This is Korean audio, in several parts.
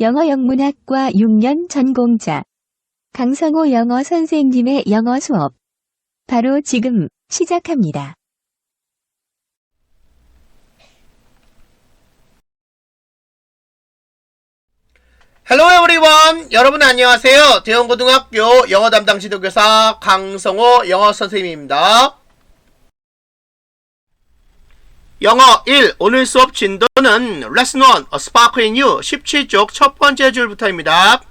영어 영문학과 6년 전공자 강성호 영어 선생님의 영어 수업 바로 지금 시작합니다. Hello everyone! 여러분 안녕하세요. 대원고등학교 영어 담당 지도교사 강성호 영어 선생님입니다. 영어 1 오늘 수업 진도는 Lesson 1 A Spark in You 17쪽 첫 번째 줄부터입니다.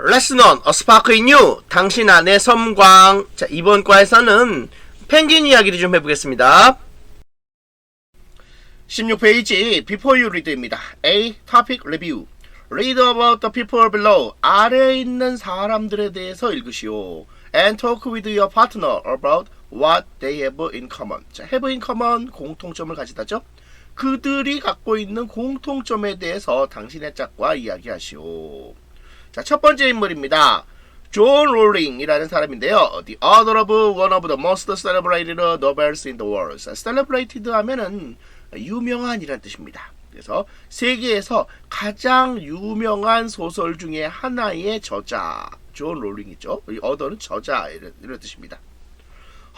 Lesson 1 A Spark in You 당신 안의 섬광. 자, 이번 과에서는 펭귄 이야기를 좀 해보겠습니다. 16페이지 Before you read입니다. A. Topic Review Read about the people below. 아래에 있는 사람들에 대해서 읽으시오. And talk with your partner about what they have in common. 자, have in common 공통점을 가지다죠. 그들이 갖고 있는 공통점에 대해서 당신의 짝과 이야기하시오. 자, 첫 번째 인물입니다. 존 롤링이라는 사람인데요. The author of one of the most celebrated novels in the world. 자, celebrated 하면은 유명한이라는 뜻입니다. 그래서 세계에서 가장 유명한 소설 중에 하나의 저자 존 롤링이죠. 이 어더는 저자 이런 뜻입니다.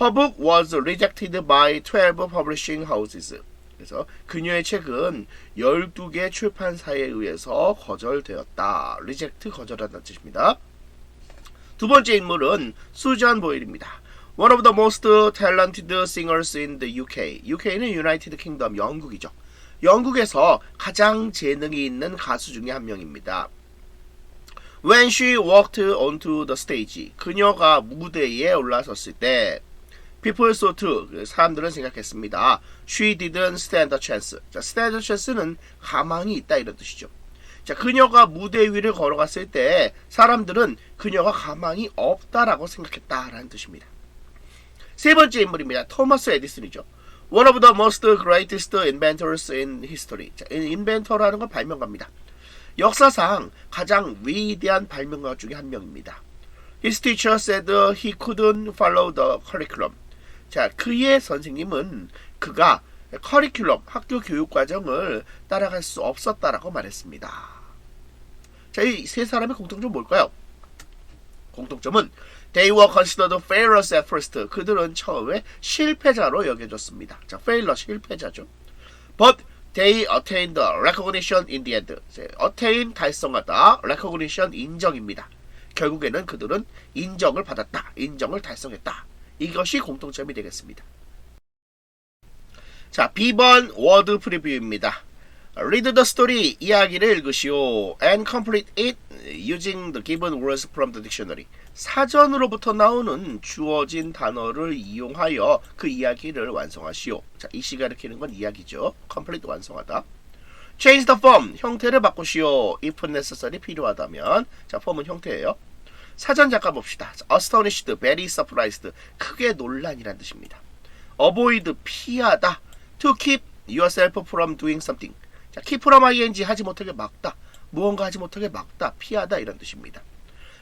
Her book was rejected by 12 publishing houses. 그래서 그녀의 책은 12개 출판사에 의해서 거절되었다. reject 거절한다는 뜻입니다. 두 번째 인물은 수잔 보일입니다. One of the most talented singers in the UK. UK는 United Kingdom, 영국이죠. 영국에서 가장 재능이 있는 가수 중에 한 명입니다. When she walked onto the stage. 그녀가 무대에 올라섰을 때 People thought, 사람들은 생각했습니다. She didn't stand a chance. 자, stand a chance는 가망이 있다 이런 뜻이죠. 자, 그녀가 무대 위를 걸어갔을 때 사람들은 그녀가 가망이 없다라고 생각했다라는 뜻입니다. 세 번째 인물입니다. 토마스 에디슨이죠. One of the most greatest inventors in history. 자, 인벤터라는 건 발명가입니다. 역사상 가장 위대한 발명가 중에 한 명입니다. His teacher said he couldn't follow the curriculum. 자, 그의 선생님은 그가 커리큘럼, 학교 교육 과정을 따라갈 수 없었다라고 말했습니다. 자, 이 세 사람의 공통점은 뭘까요? 공통점은 They were considered failures at first. 그들은 처음에 실패자로 여겨졌습니다. 자, failure, 실패자죠. But they attained recognition in the end. attain, 달성하다, recognition, 인정입니다. 결국에는 그들은 인정을 받았다. 인정을 달성했다. 이것이 공통점이 되겠습니다. 자, B번 워드 프리뷰입니다. Read the story, 이야기를 읽으시오. And complete it using the given words from the dictionary. 사전으로부터 나오는 주어진 단어를 이용하여 그 이야기를 완성하시오. 자, 이 시가 가리키는 건 이야기죠. complete 완성하다. Change the form, 형태를 바꾸시오. if necessary, 필요하다면. 자, 폼은 형태예요. 사전 잠깐 봅시다. astonished, very surprised, 크게 놀란이란 뜻입니다. avoid, 피하다. to keep yourself from doing something. 자, keep from ing, 하지 못하게 막다. 무언가 하지 못하게 막다, 피하다 이런 뜻입니다.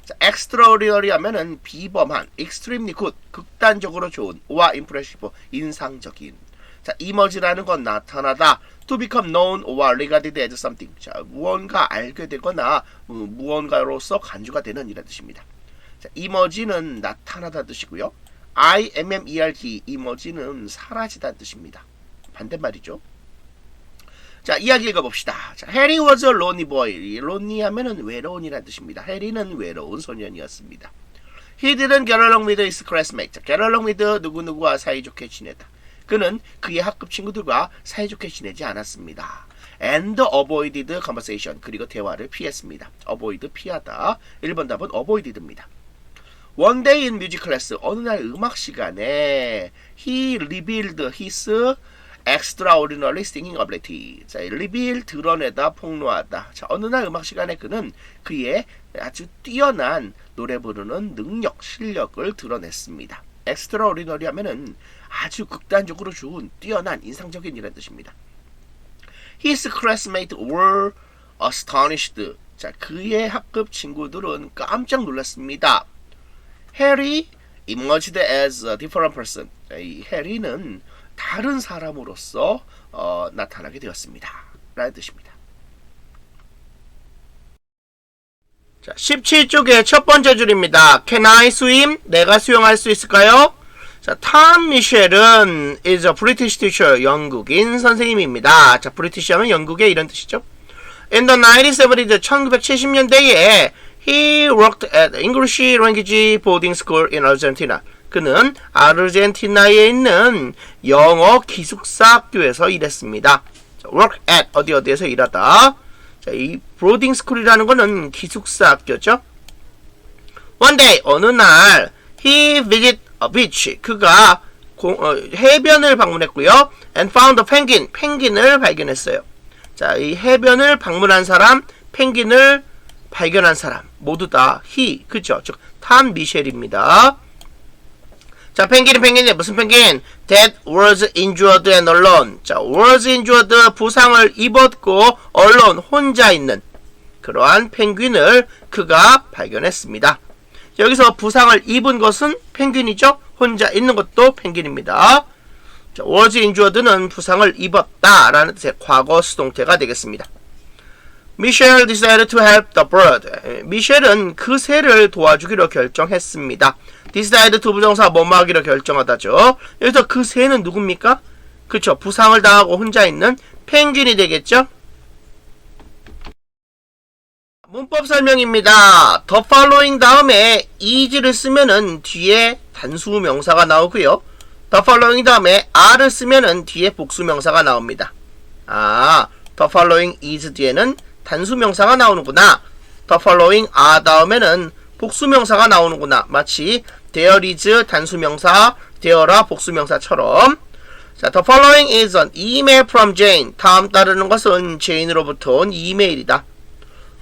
자, extraordinary 하면은 비범한, extremely good, 극단적으로 좋은, 와 impressive, 인상적인. 자, emerge라는 건 나타나다. to become known or regarded as something. 자, 무언가 알게 되거나 무언가로서 간주가 되는 이런 뜻입니다. 자, emerge는 나타나다는 뜻이고요. immerge, emerge는 사라지다는 뜻입니다. 반대말이죠. 자, 이야기 읽어봅시다. 자, Harry was a lonely boy. lonely 하면은 외로운이라는 뜻입니다. 해리는 외로운 소년이었습니다. He didn't get along with his classmates. 자, get along with 누구누구와 사이좋게 지내다. 그는 그의 학급 친구들과 사이좋게 지내지 않았습니다. And avoided conversation. 그리고 대화를 피했습니다. avoid, 피하다. 1번 답은 avoided입니다. One day in music class. 어느 날 음악 시간에 he revealed his extraordinary singing ability. 자, reveal, 드러내다, 폭로하다. 자, 어느 날 음악 시간에 그는 그의 아주 뛰어난 노래 부르는 능력, 실력을 드러냈습니다. extraordinary 하면은 아주 극단적으로 좋은, 뛰어난, 인상적인 이라는 뜻입니다. His classmates were astonished. 자, 그의 학급 친구들은 깜짝 놀랐습니다. Harry emerged as a different person. 이 해리는 다른 사람으로서 나타나게 되었습니다. 라는 뜻입니다. 자, 17쪽의 첫 번째 줄입니다. Can I swim? 내가 수영할 수 있을까요? 자, 탐 미셸은 is a British teacher. 영국인 선생님입니다. 자, British 하면 영국의 이런 뜻이죠. In the 1970s, 1970년대에 he worked at English language boarding school in Argentina. 그는 아르헨티나에 있는 영어 기숙사 학교에서 일했습니다. 자, work at 어디에서 일하다. 자, 이 보딩 스쿨이라는 거는 기숙사 학교죠. One day 어느 날 he visited a beach. 그가 해변을 방문했고요. And found a penguin. 펭귄을 발견했어요. 자, 이 해변을 방문한 사람, 펭귄을 발견한 사람 모두 다 he, 그죠? 즉 탐 미셸입니다. 자, 펭귄이 무슨 펭귄? That was injured and alone. 자, was injured 부상을 입었고 alone 혼자 있는 그러한 펭귄을 그가 발견했습니다. 여기서 부상을 입은 것은 펭귄이죠. 혼자 있는 것도 펭귄입니다. 자, was injured는 부상을 입었다라는 뜻의 과거 수동태가 되겠습니다. Michelle decided to help the bird. 미셸은 그 새를 도와주기로 결정했습니다. decide to 부정사 뭐뭐 하기로 결정하다죠. 여기서 그 새는 누굽니까? 그쵸, 부상을 당하고 혼자 있는 펭귄이 되겠죠. 문법 설명입니다. the following 다음에 is를 쓰면은 뒤에 단수 명사가 나오고요. the following 다음에 are를 쓰면은 뒤에 복수 명사가 나옵니다. the following is 뒤에는 단수 명사가 나오는구나. the following are 다음에는 복수 명사가 나오는구나. 마치 there is 단수 명사, there라 복수 명사처럼. 자, the following is an email from Jane. 다음 따르는 것은 제인으로부터 온 이메일이다.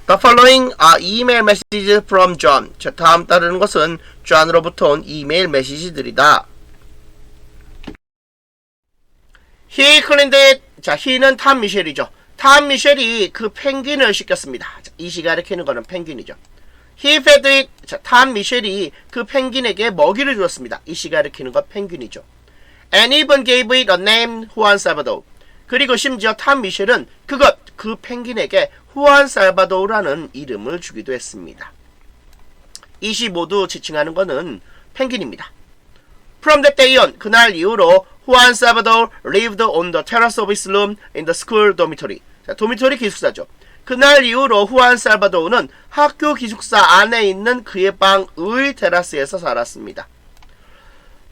The following are email messages from John. 자, 다음 따르는 것은 John으로부터 온 이메일 메시지들이다. He cleaned it. 자, he는 탐 미셸이죠. 탐 미셸이 그 펭귄을 씻겼습니다. 자, 이 시가 가리키는 거는 펭귄이죠. He fed it. 자, 탐 미셸이 그 펭귄에게 먹이를 주었습니다. 이 시가 가리키는 건 펭귄이죠. And even gave it a name, Juan Salvador. 그리고 심지어 탐 미셸은 그 펭귄에게 후안 살바도르라는 이름을 주기도 했습니다. 이 시 모두 지칭하는 것은 펭귄입니다. From that day on, 그날 이후로 Juan Salvador lived on the terrace of his room in the school dormitory. 자, 도미토리 기숙사죠. 그날 이후로 후안 살바도르는 학교 기숙사 안에 있는 그의 방의 테라스에서 살았습니다.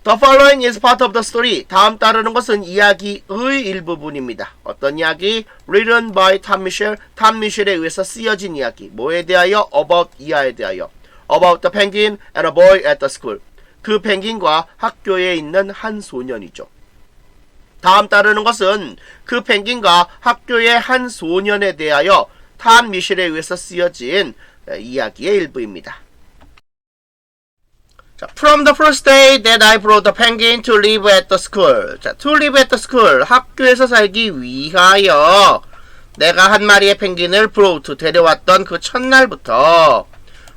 The following is part of the story. 다음 따르는 것은 이야기의 일부분입니다. 어떤 이야기? Written by Tom Michel. 탐 미셸에 의해서 쓰여진 이야기. 뭐에 대하여? About 이하에 대하여. About the penguin and a boy at the school. 그 펭귄과 학교에 있는 한 소년이죠. 다음 따르는 것은 그 펭귄과 학교의 한 소년에 대하여 탐 미셸에 의해서 쓰여진 이야기의 일부입니다. 자, From the first day that I brought the penguin to live at the school. 자, to live at the school. 학교에서 살기 위하여 내가 한 마리의 펭귄을 brought 데려왔던 그 첫날부터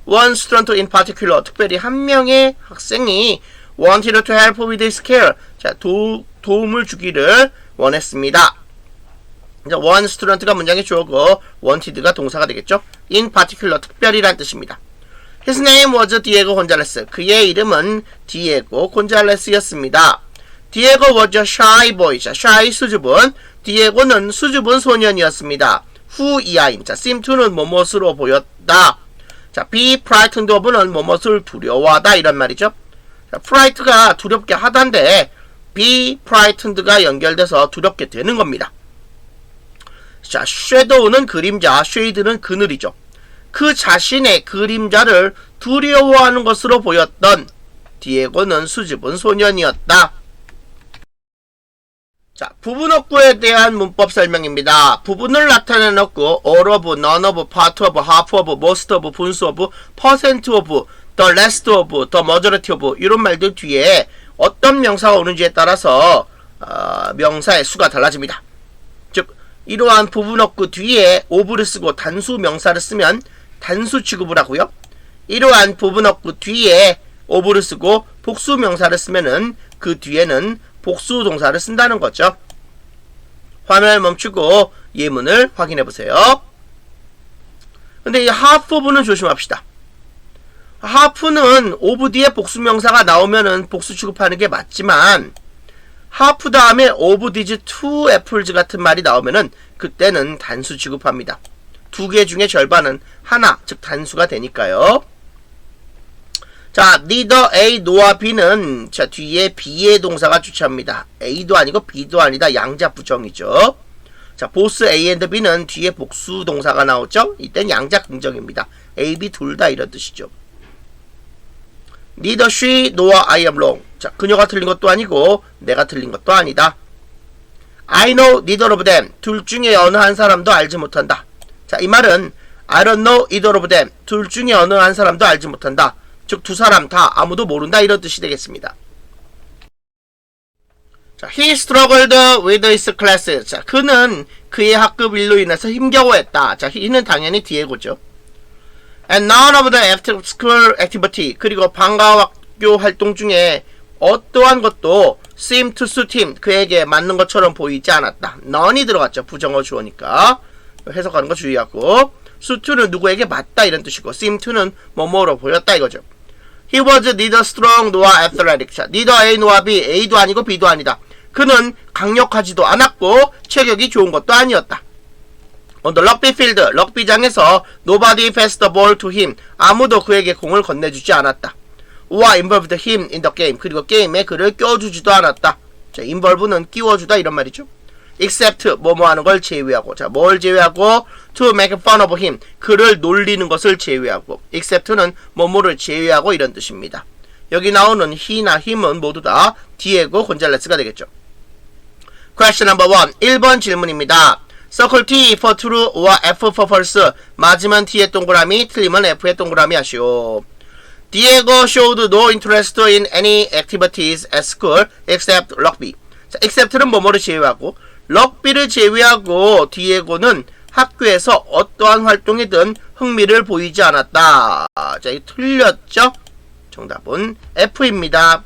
one student in particular, 특별히 한 명의 학생이 wanted to help with his care. 자, 도움을 주기를 원했습니다. one student가 문장의 주어고 wanted가 동사가 되겠죠. in particular, 특별히란 뜻입니다. His name was Diego Gonzalez. 그의 이름은 디에고 곤잘레스였습니다. Diego was a shy boy. 자, shy 수줍은. 디에고는 수줍은 소년이었습니다. Who 이하임. 자, seem to는 뭐뭇으로 보였다. 자, be frightened of는 뭐뭇을 두려워하다 이런 말이죠. 자, fright가 두렵게 하다인데 be frightened가 연결돼서 두렵게 되는 겁니다. 자, shadow는 그림자, shade는 그늘이죠. 그 자신의 그림자를 두려워하는 것으로 보였던 디에고는 수줍은 소년이었다. 자, 부분 어구에 대한 문법 설명입니다. 부분을 나타내는 어구, all of, none of, part of, half of, most of, 분수 of, percent of, the rest of, the majority of 이런 말들 뒤에 어떤 명사가 오는지에 따라서 명사의 수가 달라집니다. 즉, 이러한 부분 어구 뒤에 of를 쓰고 단수 명사를 쓰면 단수 취급을 하고요. 이러한 부분 어구 뒤에 of를 쓰고 복수 명사를 쓰면은 그 뒤에는 복수 동사를 쓴다는 거죠. 화면을 멈추고 예문을 확인해 보세요. 근데 이 half of는 조심합시다. half는 of 뒤에 복수명사가 나오면은 복수 취급하는 게 맞지만 half 다음에 of these two apples 같은 말이 나오면은 그때는 단수 취급합니다. 두 개 중에 절반은 하나, 즉 단수가 되니까요. 자, neither A nor B는 자 뒤에 B의 동사가 주체합니다. A도 아니고 B도 아니다. 양자 부정이죠. 자, both A and B는 뒤에 복수 동사가 나오죠. 이땐 양자 긍정입니다. A, B 둘 다 이런 뜻이죠. Neither she nor I am wrong. 자, 그녀가 틀린 것도 아니고 내가 틀린 것도 아니다. I know neither of them. 둘 중에 어느 한 사람도 알지 못한다. 자, 이 말은 I don't know either of them. 둘 중에 어느 한 사람도 알지 못한다. 즉, 두 사람 다 아무도 모른다 이런 뜻이 되겠습니다. 자, he struggled with his classes. 자, 그는 그의 학급 일로 인해서 힘겨워했다. 자, he는 당연히 디에고죠. And none of the after school activity. 그리고 방과 학교 활동 중에 어떠한 것도 seem to suit him. 그에게 맞는 것처럼 보이지 않았다. none이 들어갔죠. 부정어 주어니까. 해석하는 거 주의하고. suit는 누구에게 맞다 이런 뜻이고 seem to는 뭐뭐로 보였다 이거죠. He was neither strong nor athletic. 자, neither A nor B. A도 아니고 B도 아니다. 그는 강력하지도 않았고 체격이 좋은 것도 아니었다. On the rugby field, 럭비장에서 nobody passed the ball to him. 아무도 그에게 공을 건네주지 않았다. or involved him in the game. 그리고 게임에 그를 껴주지도 않았다. 자, involve는 끼워주다 이런 말이죠. except 뭐뭐 하는 걸 제외하고. 자, 뭘 제외하고? to make fun of him. 그를 놀리는 것을 제외하고. except는 뭐뭐를 제외하고 이런 뜻입니다. 여기 나오는 he나 him은 모두 다 디에고 곤잘레스가 되겠죠. Question number 1. 1번 질문입니다. Circle T for true or F for false. 맞으면 T의 동그라미, 틀리면 F의 동그라미 하시오. Diego showed no interest in any activities at school except rugby. 자, except는 뭐뭐를 제외하고 럭비를 제외하고 디에고는 학교에서 어떠한 활동이든 흥미를 보이지 않았다. 자, 이 틀렸죠? 정답은 F입니다.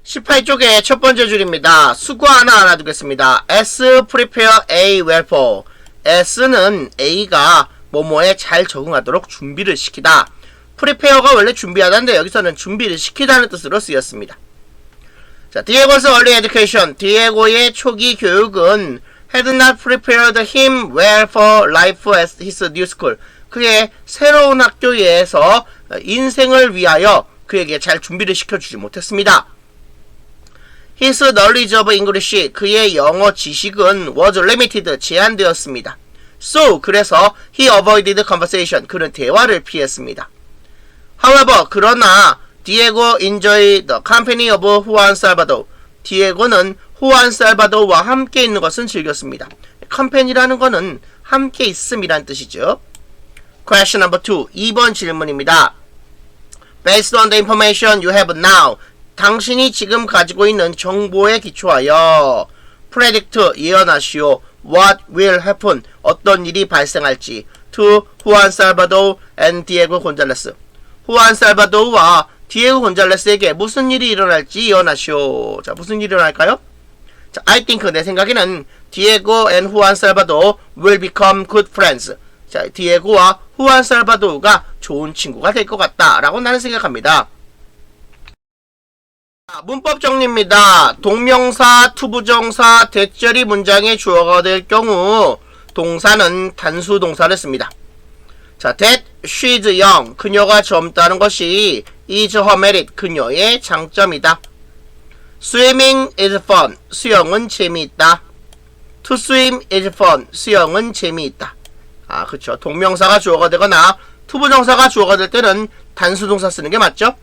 18쪽의 첫 번째 줄입니다. 수거 하나 알아두겠습니다. S prepare A well for. S는 A가 뭐뭐에 잘 적응하도록 준비를 시키다. prepare가 원래 준비하다인데 여기서는 준비를 시키다는 뜻으로 쓰였습니다. 자, Diego's early education. 디에고의 초기 교육은 had not prepared him well for life at his new school. 그의 새로운 학교에서 인생을 위하여 그에게 잘 준비를 시켜주지 못했습니다. His knowledge of English. 그의 영어 지식은 was limited. 제한되었습니다. So, 그래서 he avoided conversation. 그는 대화를 피했습니다. However, 그러나 Diego enjoyed the company of Juan Salvador. 디에고는 후안 살바도르와 함께 있는 것은 즐겼습니다. 컴퍼니라는 거는 함께 있음이란 뜻이죠. Question number 2. 2번 질문입니다. Based on the information you have now. 당신이 지금 가지고 있는 정보에 기초하여 predict 예언하시오. What will happen? 어떤 일이 발생할지. To Juan Salvador and Diego Gonzalez. 후안 살바도르와 디에고 곤잘레스에게 무슨 일이 일어날지 예언하시오. 자, 무슨 일이 일어날까요? 자, I think 내 생각에는 디에고 and 후안 살바도르 will become good friends. 자, 디에고와 후안 살바도르가 좋은 친구가 될 것 같다 라고 나는 생각합니다. 자, 문법 정리입니다. 동명사, 투부정사, 대절이 문장의 주어가 될 경우 동사는 단수 동사를 씁니다. 자, that she's young. 그녀가 젊다는 것이 is her merit. 그녀의 장점이다. Swimming is fun. 수영은 재미있다. To swim is fun. 수영은 재미있다. 아, 그쵸. 동명사가 주어가 되거나 투부정사가 주어가 될 때는 단수동사 쓰는 게 맞죠?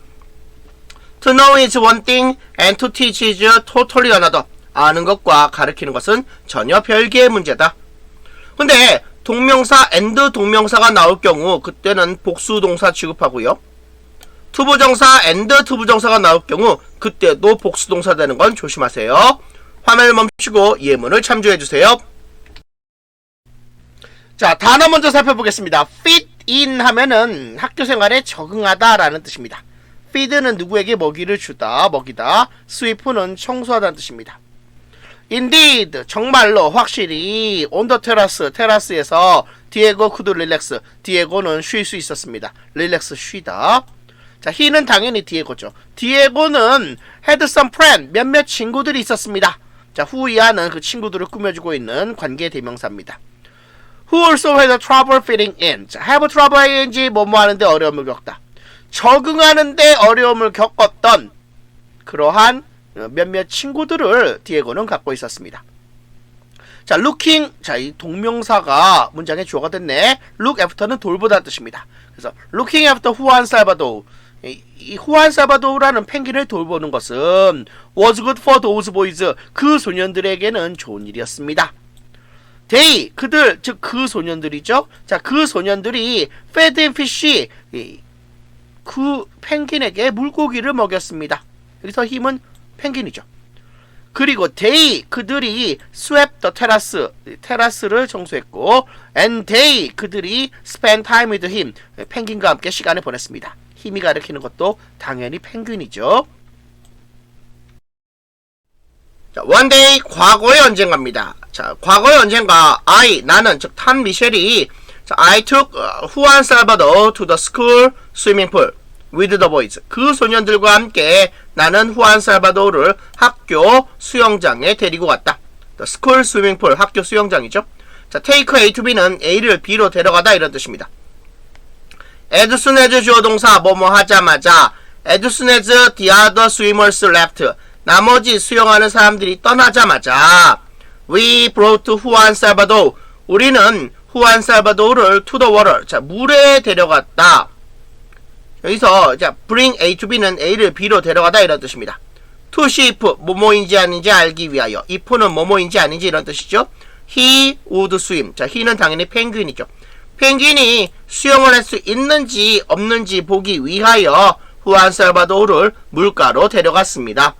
To know is one thing and to teach is totally another. 아는 것과 가르치는 것은 전혀 별개의 문제다. 근데 동명사 and 동명사가 나올 경우 그때는 복수동사 취급하고요. 투부정사 and 투부정사가 나올 경우 그때도 복수동사 되는 건 조심하세요. 화면을 멈추고 예문을 참조해주세요. 자, 단어 먼저 살펴보겠습니다. fit in 하면은 학교생활에 적응하다 라는 뜻입니다. feed는 누구에게 먹이를 주다, 먹이다. sweep는 청소하다는 뜻입니다. Indeed, 정말로 확실히 on the terrace, 테라스에서 디에고 could relax, 디에고는 쉴 수 있었습니다. relax, 쉬다. 자, he는 당연히 디에고죠. 디에고는 had some friend, 몇몇 친구들이 있었습니다. 자, who이하는 그 친구들을 꾸며주고 있는 관계 대명사입니다. Who also had trouble fitting in. 자, have trouble ing 뭐뭐 하는데 어려움을 겪다. 적응하는데 어려움을 겪었던 그러한 몇몇 친구들을 디에고는 갖고 있었습니다. 자, looking. 자, 이 동명사가 문장의 주어가 됐네. look after는 돌보다 뜻입니다. 그래서 looking after 후안 살바도르. 이 후안 살바도르라는 펭귄을 돌보는 것은 was good for those boys. 그 소년들에게는 좋은 일이었습니다. they. 그들, 즉 그 소년들이죠. 자, 그 소년들이 fed and fish. 그 펭귄에게 물고기를 먹였습니다. 여기서 힘은 펭귄이죠. 그리고 they, 그들이 swept the terrace, 테라스를 청소했고, and they, 그들이 spend time with him, 펭귄과 함께 시간을 보냈습니다. 힘이 가리키는 것도 당연히 펭귄이죠. 자, one day, 과거의 언젠가입니다. 자, 과거의 언젠가, 나는, 즉, 탄 미셸이, 자, I took Juan Salvador to the school swimming pool with the boys. 그 소년들과 함께 나는 후안 살바도르를 학교 수영장에 데리고 갔다. The school swimming pool, 학교 수영장이죠. 자, take A to B는 A를 B로 데려가다 이런 뜻입니다. As soon as 주어 동사 뭐뭐 하자마자 as soon as the other swimmers left. 나머지 수영하는 사람들이 떠나자마자 we brought Juan Salvador. 우리는 후안 살바도르를 to the water. 자, 물에 데려갔다. 여기서 자, bring A to B는 A를 B로 데려가다 이런 뜻입니다. to see if 뭐뭐인지 아닌지 알기 위하여. if는 뭐뭐인지 아닌지 이런 뜻이죠. He would swim. 자, he는 당연히 펭귄이죠. 펭귄이 수영을 할 수 있는지 없는지 보기 위하여 후안 살바도르를 물가로 데려갔습니다.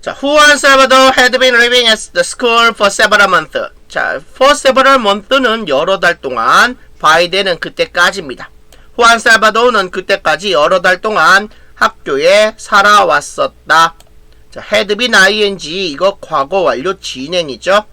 자, 후안 살바도르 had been living at the school for several months. 자, for several months는 여러 달 동안, by then은 그때까지입니다. 후안 살바도르는 그때까지 여러 달 동안 학교에 살아왔었다. 자, had been ing, 이거 과거 완료 진행이죠.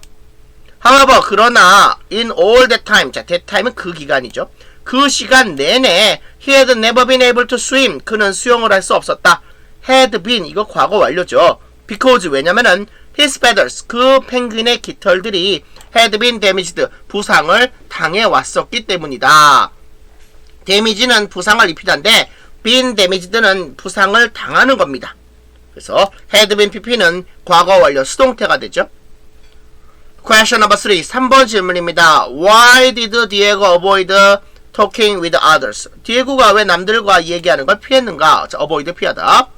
however, 그러나 in all that time, 자, that time은 그 기간이죠. 그 시간 내내 he had never been able to swim, 그는 수영을 할 수 없었다. had been, 이거 과거 완료죠. because, 왜냐면은 his feathers, 그 펭귄의 깃털들이 had been damaged, 부상을 당해왔었기 때문이다. damage는 부상을 입히다인데 been damaged는 부상을 당하는 겁니다. 그래서 had been pp는 과거 완료 수동태가 되죠. Question number 3, 3번 질문입니다. Why did Diego avoid talking with others? 디에고가 왜 남들과 얘기하는 걸 피했는가? 자, avoid 피하다.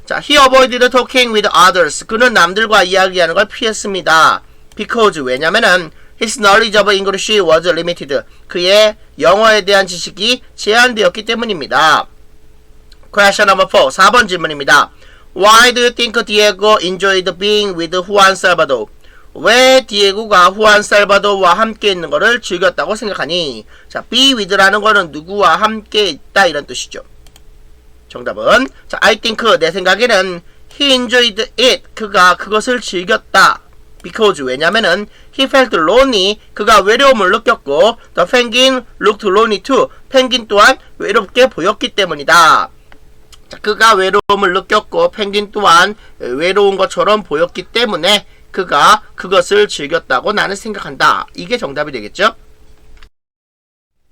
자, he avoided talking with others. 그는 남들과 이야기하는 걸 피했습니다. Because, 왜냐면은 his knowledge of English was limited. 그의 영어에 대한 지식이 제한되었기 때문입니다. Question number 4, 4번 질문입니다. Why do you think Diego enjoyed being with Juan Salvador? 왜 디에고가 후안 살바도르와 함께 있는 것을 즐겼다고 생각하니? 자, be with라는 거는 누구와 함께 있다 이런 뜻이죠. 정답은 자, I think, 내 생각에는 he enjoyed it, 그가 그것을 즐겼다. Because, 왜냐면은 he felt lonely, 그가 외로움을 느꼈고 the penguin looked lonely too, 펭귄 또한 외롭게 보였기 때문이다. 자, 그가 외로움을 느꼈고 펭귄 또한 외로운 것처럼 보였기 때문에 그가 그것을 즐겼다고 나는 생각한다. 이게 정답이 되겠죠?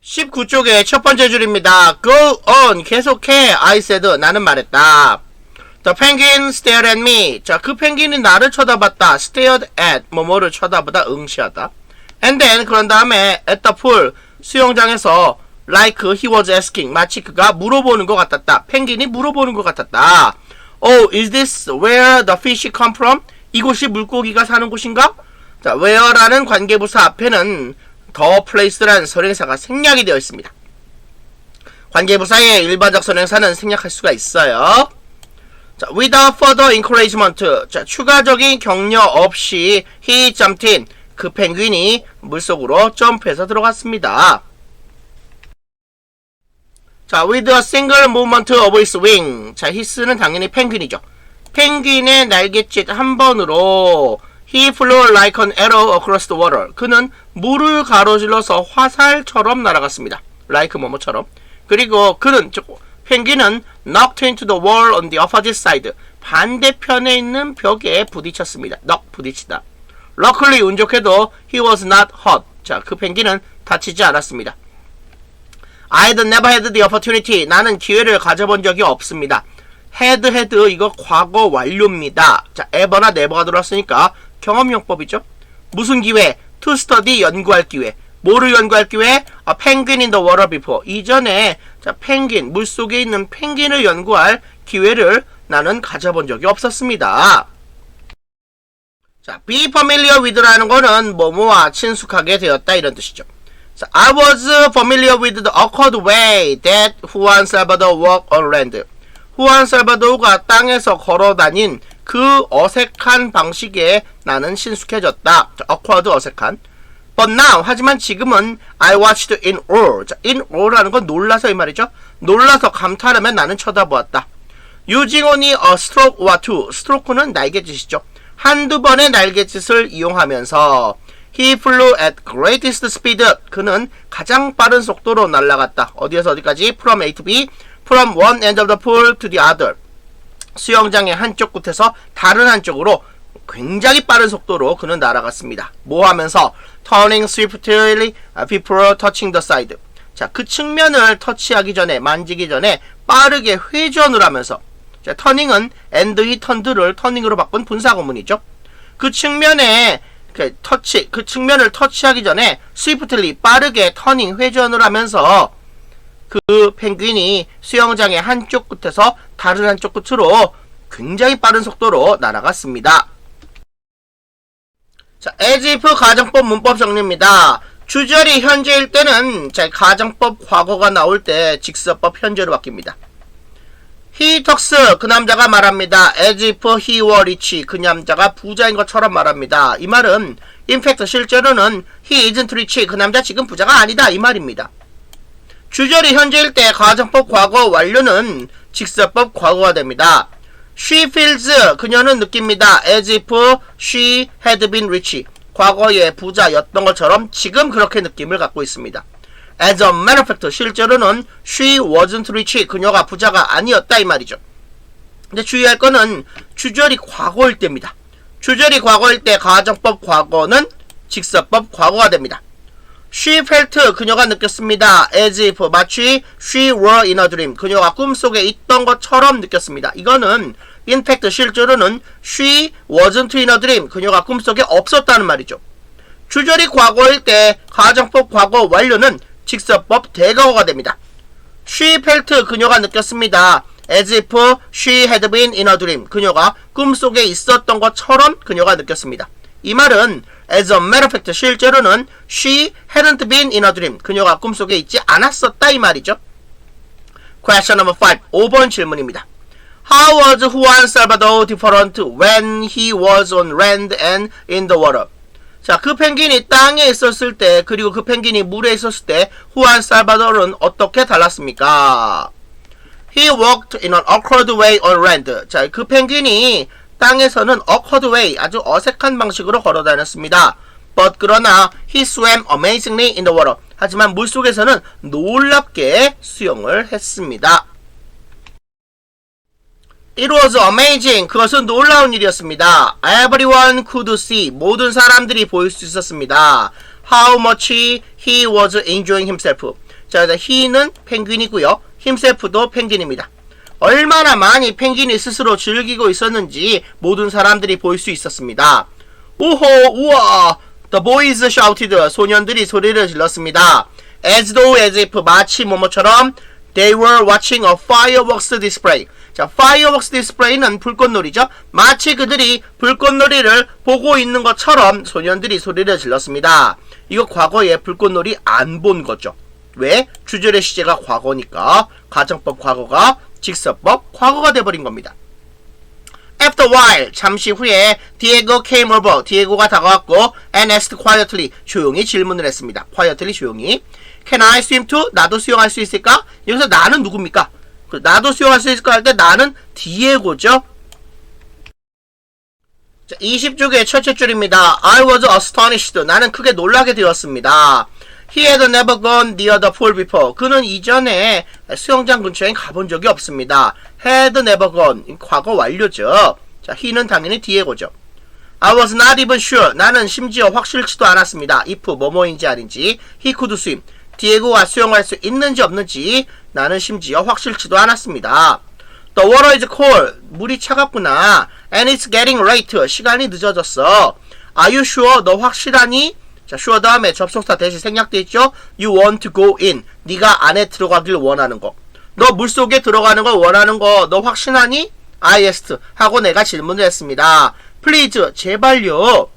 19쪽의 첫 번째 줄입니다. Go on, 계속해. I said, 나는 말했다. The penguin stared at me. 자, 그 펭귄이 나를 쳐다봤다. stared at, 뭐뭐를 쳐다보다, 응시하다. And then, 그런 다음에 at the pool, 수영장에서 like he was asking, 마치 그가 물어보는 것 같았다. 펭귄이 물어보는 것 같았다. Oh, is this where the fish come from? 이곳이 물고기가 사는 곳인가? 자, where라는 관계부사 앞에는 the place라는 선행사가 생략이 되어 있습니다. 관계부사의 일반적 선행사는 생략할 수가 있어요. 자, without further encouragement. 자, 추가적인 격려 없이 he jumped in. 그 펭귄이 물속으로 점프해서 들어갔습니다. 자, with a single movement of his wing. 자, his는 당연히 펭귄이죠. 펭귄의 날갯짓 한 번으로 He flew like an arrow across the water. 그는 물을 가로질러서 화살처럼 날아갔습니다. like 뭐뭐처럼. 그리고 그는 펭귄은 knocked into the wall on the opposite side. 반대편에 있는 벽에 부딪혔습니다. 부딪히다. Luckily 운 좋게도 he was not hurt. 자, 그 펭귄은 다치지 않았습니다. I'd never had the opportunity. 나는 기회를 가져본 적이 없습니다. had 이거 과거 완료입니다. 자, ever나 never가 들어왔으니까 경험용법이죠. 무슨 기회? to study 연구할 기회. 뭐를 연구할 기회? A penguin in the water before. 이전에 자, 펭귄, 물속에 있는 펭귄을 연구할 기회를 나는 가져본 적이 없었습니다. 자, be familiar with라는 거는 뭐뭐와 친숙하게 되었다 이런 뜻이죠. 자, I was familiar with the awkward way that Juan Salvador walked on land. 후안 살바도르가 땅에서 걸어다닌 그 어색한 방식에 나는 친숙해졌다. awkward 어색한. But now, 하지만 지금은 I watched in awe. 자, in awe라는 건 놀라서 이 말이죠. 놀라서 감탄하며 나는 쳐다보았다. Using only a stroke or two. 스트로크는 날갯짓이죠. 한두 번의 날갯짓을 이용하면서 He flew at greatest speed. 그는 가장 빠른 속도로 날아갔다. 어디에서 어디까지? From A to B. From one end of the pool to the other. 수영장의 한쪽 끝에서 다른 한쪽으로 굉장히 빠른 속도로 그는 날아갔습니다. 뭐 하면서? Turning swiftly before touching the side. 자, 그 측면을 터치하기 전에, 만지기 전에 빠르게 회전을 하면서. 자, turning은 and he turned를 turning으로 바꾼 분사구문이죠. 그 측면에 그 측면을 터치하기 전에 swiftly 빠르게 turning 회전을 하면서 그 펭귄이 수영장의 한쪽 끝에서 다른 한쪽 끝으로 굉장히 빠른 속도로 날아갔습니다. 자, as if 가정법 문법 정리입니다. 주절이 현재일 때는 자, 가정법 과거가 나올 때 직서법 현재로 바뀝니다. He talks, 그 남자가 말합니다. As if he were rich, 그 남자가 부자인 것처럼 말합니다. 이 말은 in fact 실제로는 he isn't rich, 그 남자 지금 부자가 아니다 이 말입니다. 주절이 현재일 때 가정법 과거 완료는 직서법 과거가 됩니다. She feels, 그녀는 느낍니다. As if she had been rich, 과거에 부자였던 것처럼 지금 그렇게 느낌을 갖고 있습니다. As a matter of fact, 실제로는 she wasn't rich, 그녀가 부자가 아니었다 이 말이죠. 근데 주의할 거는 주절이 과거일 때입니다. 주절이 과거일 때 가정법 과거는 직서법 과거가 됩니다. She felt, 그녀가 느꼈습니다. As if, 마치 she were in a dream, 그녀가 꿈속에 있던 것처럼 느꼈습니다. 이거는 in fact 실제로는 she wasn't in a dream, 그녀가 꿈속에 없었다는 말이죠. 주절이 과거일 때 가정법 과거 완료는 직서법 대과거가 됩니다. She felt, 그녀가 느꼈습니다. As if she had been in a dream, 그녀가 꿈속에 있었던 것처럼 그녀가 느꼈습니다. 이 말은 as a matter of fact 실제로는 she hadn't been in a dream, 그녀가 꿈속에 있지 않았었다 이 말이죠. Question number 5, 5번 질문입니다. How was Juan Salvador different when he was on land and in the water? 자, 그 펭귄이 땅에 있었을 때 그리고 그 펭귄이 물에 있었을 때 후안 살바도르는 어떻게 달랐습니까? He walked in an awkward way on land. 자, 그 펭귄이 땅에서는 awkward way, 아주 어색한 방식으로 걸어 다녔습니다. But 그러나 he swam amazingly in the water. 하지만 물속에서는 놀랍게 수영을 했습니다. It was amazing. 그것은 놀라운 일이었습니다. Everyone could see. 모든 사람들이 보일 수 있었습니다. How much he was enjoying himself. 자, he는 펭귄이고요. himself도 펭귄입니다. 얼마나 많이 펭귄이 스스로 즐기고 있었는지 모든 사람들이 볼 수 있었습니다. 오호, 우와! The boys shouted. 소년들이 소리를 질렀습니다. As though as if, 마치 뭐뭐처럼 they were watching a fireworks display. 자, fireworks display는 불꽃놀이죠. 마치 그들이 불꽃놀이를 보고 있는 것처럼 소년들이 소리를 질렀습니다. 이거 과거에 불꽃놀이 안 본 거죠. 왜? 주절의 시제가 과거니까 가정법 과거가 직서법 과거가 돼버린 겁니다. After a while, 잠시 후에 Diego came over. 디에고가 다가왔고 and asked quietly, 조용히 질문을 했습니다. quietly, 조용히. Can I swim too? 나도 수영할 수 있을까? 여기서 나는 누굽니까? 나도 수영할 수 있을까 할 때 나는 디에고죠. 자, 20쪽의 첫째 줄입니다. I was astonished. 나는 크게 놀라게 되었습니다. He had never gone near the pool before. 그는 이전에 수영장 근처에 가본 적이 없습니다. Had never gone. 과거 완료죠. 자, he는 당연히 디에고죠. I was not even sure. 나는 심지어 확실치도 않았습니다. if 뭐뭐인지 아닌지. He could swim. 디에고가 수영할 수 있는지 없는지 나는 심지어 확실치도 않았습니다. The water is cold. 물이 차갑구나. And it's getting late. 시간이 늦어졌어. Are you sure? 너 확실하니? 자, sure 다음에 접속사 대신 생략돼 있죠? You want to go in. 네가 안에 들어가길 원하는 거. 너 물속에 들어가는 걸 원하는 거. 너 확신하니? I asked. 하고 내가 질문을 했습니다. Please. 제발요.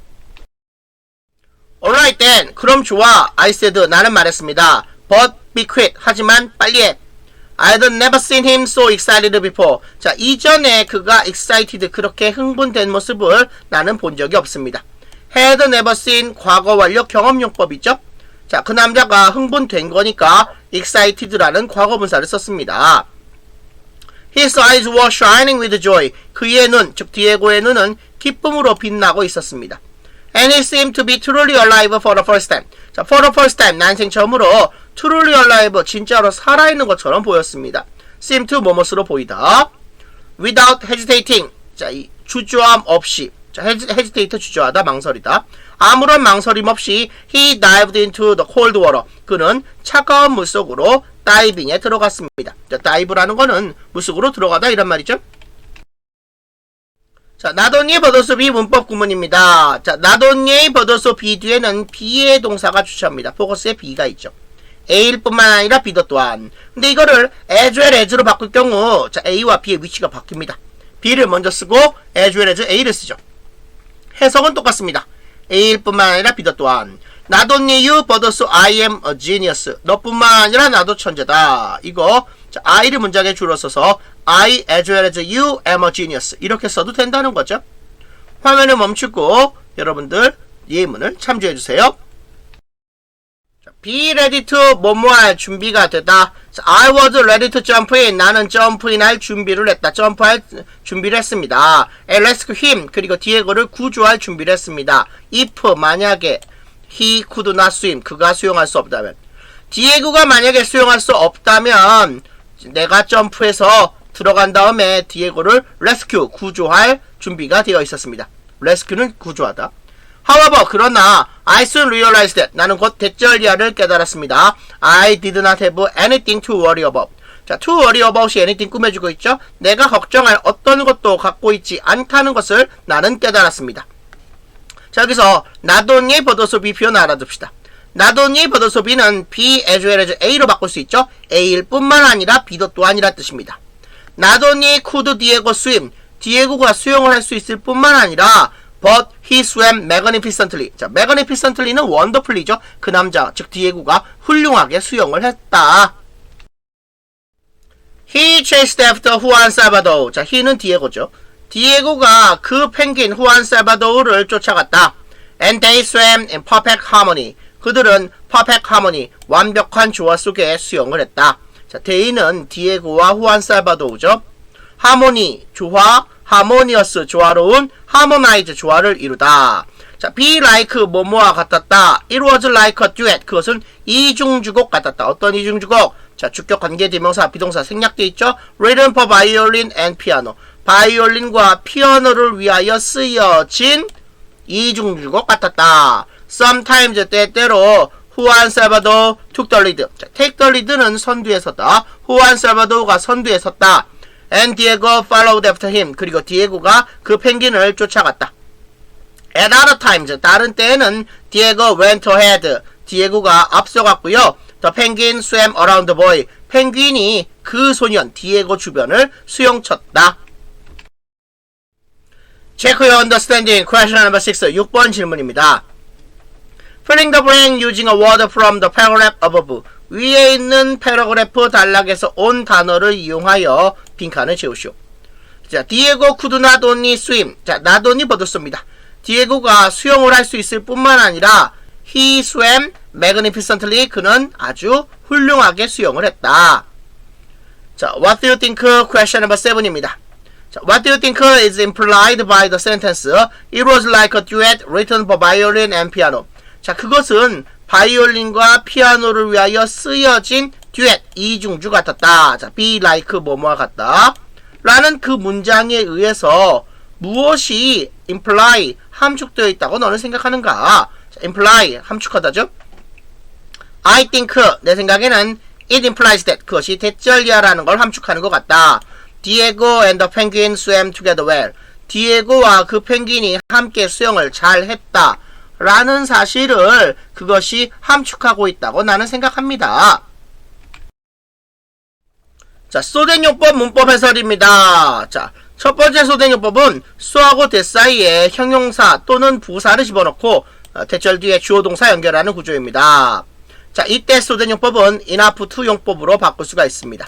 Alright then. 그럼 좋아. I said. 나는 말했습니다. But be quick. 하지만 빨리 해. I'd never seen him so excited before. 자, 이전에 그가 excited 그렇게 흥분된 모습을 나는 본 적이 없습니다. Had never seen 과거 완료 경험용법이죠. 자, 그 남자가 흥분된 거니까 excited라는 과거분사를 썼습니다. His eyes were shining with joy. 그의 눈, 즉 디에고의 눈은 기쁨으로 빛나고 있었습니다. And he seemed to be truly alive for the first time. 자, for the first time, 난생 처음으로 truly alive, 진짜로 살아있는 것처럼 보였습니다. seem to 뭐뭇으로 보이다. Without hesitating. 자, 이 주저함 없이. 자, hesitate 주저하다, 망설이다. 아무런 망설임 없이 he dived into the cold water. 그는 차가운 물속으로 다이빙에 들어갔습니다. 자, 다이브라는 거는 물속으로 들어가다 이란 말이죠. 자, not only but also be 문법 구문입니다. 자, not only but also be 뒤에는 be의 동사가 주체합니다. 포커스에 be가 있죠. A일 뿐만 아니라 B도 또한. 근데 이거를 as well as로 바꿀 경우, 자, A와 B의 위치가 바뀝니다. B를 먼저 쓰고 as well as A를 쓰죠. 해석은 똑같습니다. A일 뿐만 아니라 B도 또한. Not only you but also I am a genius. 너뿐만 아니라 나도 천재다. 이거 자, I를 문장에 줄여 써서 I as well as you am a genius. 이렇게 써도 된다는 거죠. 화면을 멈추고 여러분들 예문을 참조해 주세요. Be ready to 뭐뭐할 준비가 되다. I was ready to jump in. 나는 점프인 할 준비를 했다. 점프할 준비를 했습니다. Rescue him. 그리고 디에고를 구조할 준비를 했습니다. If 만약에 he could not swim. 그가 수영할 수 없다면. 디에고가 만약에 수영할 수 없다면 내가 점프해서 들어간 다음에 디에고를 rescue 구조할 준비가 되어 있었습니다. rescue는 구조하다. However, 그러나 I soon realized that 나는 곧 대절리아를 깨달았습니다. I did not have anything to worry about. 자, to worry about이 anything 꾸며주고 있죠. 내가 걱정할 어떤 것도 갖고 있지 않다는 것을 나는 깨달았습니다. 자, 여기서 not only but also be 표현 알아둡시다. not only but also be는 be as well as A로 바꿀 수 있죠. A일 뿐만 아니라 B도 또한이라 뜻입니다. not only could Diego swim. 디에고가 수영을 할 수 있을 뿐만 아니라 but he swam magnificently. 자, magnificently는 wonderfully죠. 그 남자, 즉 디에고가 훌륭하게 수영을 했다. He chased after Juan Salvador. 자, he는 디에고죠. 디에고가 그 펭귄 후안 살바도르를 쫓아갔다. And they swam in perfect harmony. 그들은 perfect harmony, 완벽한 조화 속에 수영을 했다. 자, they는 디에고와 후안 살바도르죠. harmony, 조화, harmonious, 조화로운, harmonize, 조화를 이루다. 자, be like, 뭐뭐와 같았다. It was like a duet. 그것은 이중주곡 같았다. 어떤 이중주곡? 자, 주격 관계 대명사, 비동사 생략되어 있죠. Written for violin and piano. 바이올린과 피아노를 위하여 쓰여진 이중주곡 같았다. Sometimes, 때때로 후안 살바도 took the lead. 자, take the lead는 선두에 섰다. 후안 살바도가 선두에 섰다. And Diego followed after him. 그리고 디에고가 그 펭귄을 쫓아갔다. At other times, 다른 때에는 Diego went ahead. 디에고가 앞서갔고요. The penguin swam around the boy. 펭귄이 그 소년 디에고 주변을 수영쳤다. Check your understanding. Question number 6. 6번 질문입니다. Filling the blank using a word from the paragraph above. 위에 있는 패러그래프 단락에서 온 단어를 이용하여 빈칸을 채우시오. 자, 디에고 could not only swim. 자, not only but also입니다. 디에고가 수영을 할 수 있을 뿐만 아니라 he swam magnificently. 그는 아주 훌륭하게 수영을 했다. 자, what do you think? Question number 7입니다. 자, what do you think is implied by the sentence? It was like a duet written for violin and piano. 자, 그것은 바이올린과 피아노를 위하여 쓰여진 듀엣, 이중주 같았다. 자, be like 뭐뭐와 같다. 라는 그 문장에 의해서 무엇이 imply, 함축되어 있다고 너는 생각하는가? 자, imply, 함축하다죠? I think, 내 생각에는 it implies that, 그것이 대절이야라는 걸 함축하는 것 같다. Diego and the penguin swam together well. 디에고와 그 펭귄이 함께 수영을 잘 했다. 라는 사실을 그것이 함축하고 있다고 나는 생각합니다. 자, 소된용법 문법 해설입니다. 자, 첫 번째 소된용법은 수하고 대 사이에 형용사 또는 부사를 집어넣고 대절 뒤에 주어 동사 연결하는 구조입니다. 자, 이때 소된용법은 enough to 용법으로 바꿀 수가 있습니다.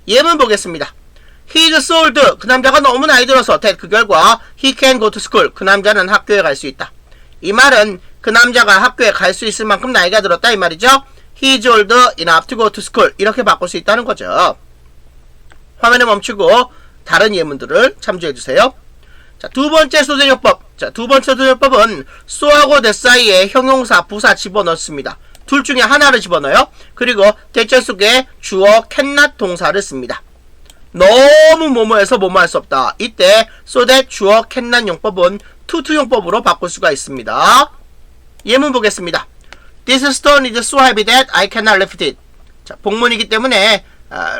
예문 보겠습니다. He is so old. 그 남자가 너무 나이 들어서 that 그 결과 he can go to school. 그 남자는 학교에 갈 수 있다. 이 말은 그 남자가 학교에 갈 수 있을 만큼 나이가 들었다 이 말이죠. He is old enough to go to school. 이렇게 바꿀 수 있다는 거죠. 화면에 멈추고 다른 예문들을 참조해주세요. 자, 두 번째 소된용법. 자, 두 번째 소된용법은 so하고 that 사이에 형용사, 부사 집어넣습니다. 둘 중에 하나를 집어넣어요. 그리고 대절 속에 주어 cannot 동사를 씁니다. 너무 뭐뭐해서 뭐뭐 할 수 없다. 이때 so that 주어 cannot 용법은 to 용법으로 바꿀 수가 있습니다. 예문 보겠습니다. This stone is so heavy that I cannot lift it. 자, 복문이기 때문에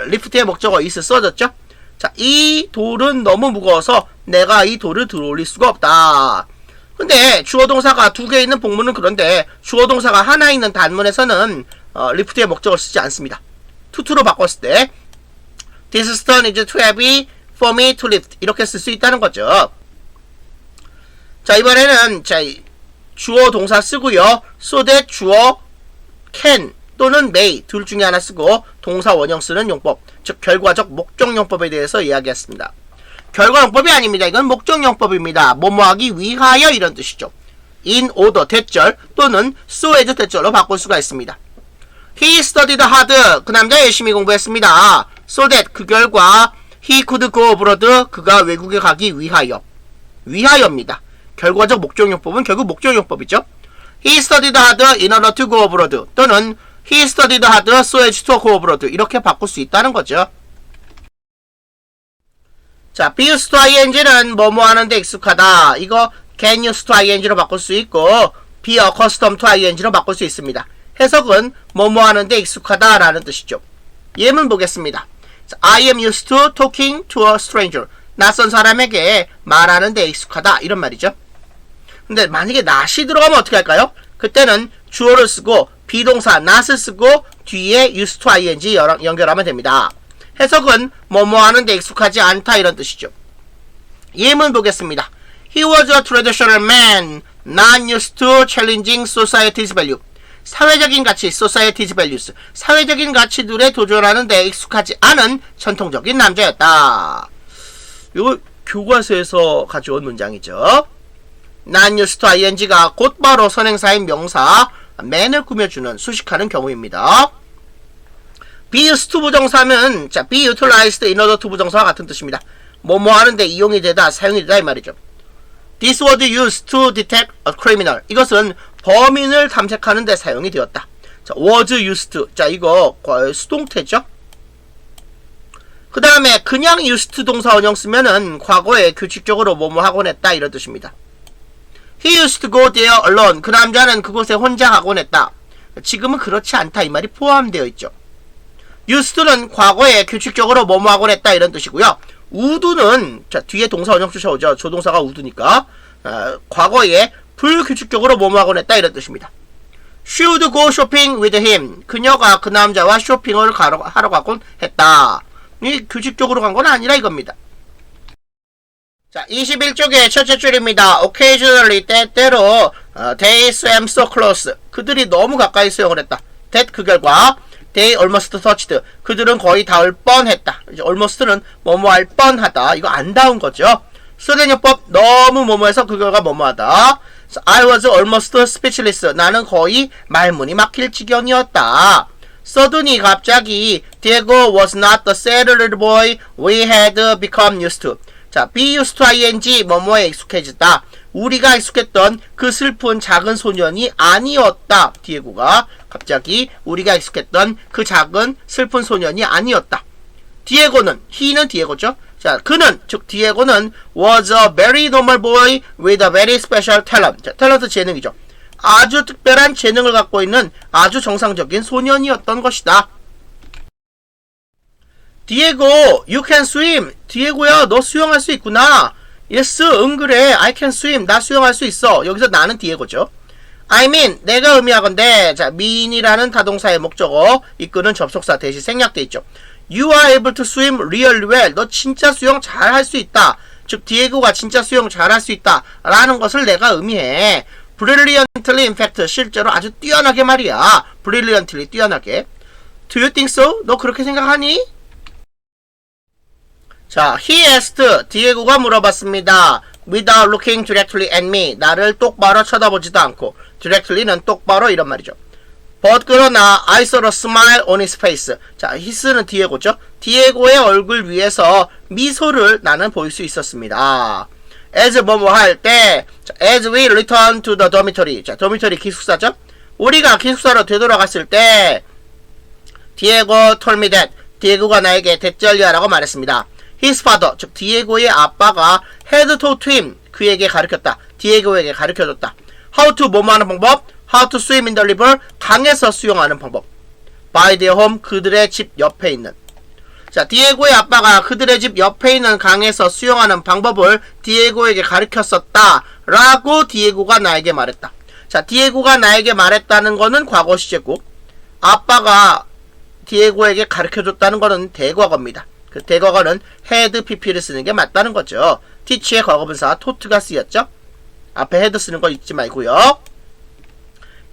lift의 목적어 is 써졌죠. 자, 이 돌은 너무 무거워서 내가 이 돌을 들어올릴 수가 없다. 근데 주어 동사가 두 개 있는 복문은 그런데 주어 동사가 하나 있는 단문에서는 lift의 목적어를 쓰지 않습니다. to로 바꿨을 때 This stone is too heavy for me to lift. 이렇게 쓸 수 있다는 거죠. 자, 이번에는 자, 주어 동사 쓰고요. so that 주어 can 또는 may 둘 중에 하나 쓰고 동사 원형 쓰는 용법, 즉 결과적 목적용법에 대해서 이야기했습니다. 결과용법이 아닙니다. 이건 목적용법입니다. 뭐뭐하기 위하여 이런 뜻이죠. in order 대절 또는 so as 대절로 바꿀 수가 있습니다. He studied hard. 그 남자 열심히 공부했습니다. So that 그 결과 he could go abroad. 그가 외국에 가기 위하여. 위하여입니다. 결과적 목적용법은 결국 목적용법이죠. He studied hard in order to go abroad. 또는 he studied hard so as to go abroad. 이렇게 바꿀 수 있다는 거죠. 자, be used to ing는 뭐뭐 하는데 익숙하다. 이거 get used to ing로 바꿀 수 있고 be accustomed to ing로 바꿀 수 있습니다. 해석은 뭐뭐 하는데 익숙하다 라는 뜻이죠. 예문 보겠습니다. I am used to talking to a stranger. 낯선 사람에게 말하는데 익숙하다 이런 말이죠. 근데 만약에 not이 들어가면 어떻게 할까요? 그때는 주어를 쓰고 비동사 not을 쓰고 뒤에 used to ing 연결하면 됩니다. 해석은 뭐뭐 하는데 익숙하지 않다 이런 뜻이죠. 예문 보겠습니다. He was a traditional man, not used to challenging society's value. 사회적인 가치, society's values. 사회적인 가치들에 도전하는 데 익숙하지 않은 전통적인 남자였다. 이거 교과서에서 가져온 문장이죠. not used to ing가 곧바로 선행사인 명사 man을 꾸며주는 수식하는 경우입니다. be used to 부정사는 자, be utilized in order to 부정사와 같은 뜻입니다. 뭐뭐 하는데 이용이 되다, 사용이 되다 이 말이죠. This was used to detect a criminal. 이것은 범인을 탐색하는 데 사용이 되었다. 자, was used. 자, 이거 수동태죠. 그 다음에 그냥 used 동사 원형 쓰면은 과거에 규칙적으로 뭐뭐 하곤 했다 이런 뜻입니다. He used to go there alone. 그 남자는 그곳에 혼자 가곤 했다. 지금은 그렇지 않다 이 말이 포함되어 있죠. used는 과거에 규칙적으로 뭐뭐 하곤 했다 이런 뜻이고요. would는 자, 뒤에 동사 원형 쫓아오죠. 조동사가 would니까 과거에 불규칙적으로 뭐뭐 하곤 했다 이런 뜻입니다. Should go shopping with him. 그녀가 그 남자와 쇼핑을 하러 가곤 했다. 이 규칙적으로 간 건 아니라 이겁니다. 자, 21쪽의 첫째 줄입니다. Occasionally, 때때로 they swam so close. 그들이 너무 가까이 수영을 했다. that 그 결과 they almost touched. 그들은 거의 닿을 뻔했다. 이제 almost는 뭐뭐 할 뻔하다. 이거 안 닿은 거죠. 수den요법 너무 뭐뭐해서 그 결과 뭐뭐하다. So I was almost speechless. 나는 거의 말문이 막힐 지경이었다. Suddenly 갑자기 Diego was not the sad little boy we had become used to. 자, be used to ing, 뭐뭐에 익숙해졌다. 우리가 익숙했던 그 슬픈 작은 소년이 아니었다. 디에고가 갑자기 우리가 익숙했던 그 작은 슬픈 소년이 아니었다. 디에고는, he는 디에고죠. 자, 그는, 즉 디에고는 was a very normal boy with a very special talent. 자, 탤런트 재능이죠. 아주 특별한 재능을 갖고 있는 아주 정상적인 소년이었던 것이다. 디에고, you can swim. 디에고야, 너 수영할 수 있구나. yes, 응 그래. I can swim. 나 수영할 수 있어. 여기서 나는 디에고죠. I mean, 내가 의미하건대, 자, mean이라는 타동사의 목적어, 이끄는 접속사 대신 생략돼 있죠. You are able to swim really well. 너 진짜 수영 잘 할 수 있다. 즉, 디에고가 진짜 수영 잘 할 수 있다. 라는 것을 내가 의미해. Brilliantly, in fact, 실제로 아주 뛰어나게 말이야. Brilliantly, 뛰어나게. Do you think so? 너 그렇게 생각하니? 자, he asked, 디에고가 물어봤습니다. Without looking directly at me. 나를 똑바로 쳐다보지도 않고. directly는 똑바로 이런 말이죠. But 그러나 I saw a smile on his face. 자, his는 디에고죠. 디에고의 얼굴 위에서 미소를 나는 볼 수 있었습니다. As 뭐뭐 할 때, as we return to the dormitory. 자, dormitory 기숙사죠. 우리가 기숙사로 되돌아갔을 때, 디에고 told me that. 디에고가 나에게 대절리하라고 말했습니다. His father, 즉 디에고의 아빠가 had taught him. 그에게 가르쳤다. 디에고에게 가르쳐줬다. How to 뭐뭐 하는 방법? How to swim in the river. 강에서 수영하는 방법. By their home. 그들의 집 옆에 있는. 자, 디에고의 아빠가 그들의 집 옆에 있는 강에서 수영하는 방법을 디에고에게 가르쳤었다. 라고 디에고가 나에게 말했다. 자, 디에고가 나에게 말했다는 거는 과거 시제고, 아빠가 디에고에게 가르쳐줬다는 거는 대과거입니다. 그 대과거는 had pp를 쓰는 게 맞다는 거죠. teach의 과거분사 taught,가 쓰였죠. 앞에 had 쓰는 거 잊지 말고요.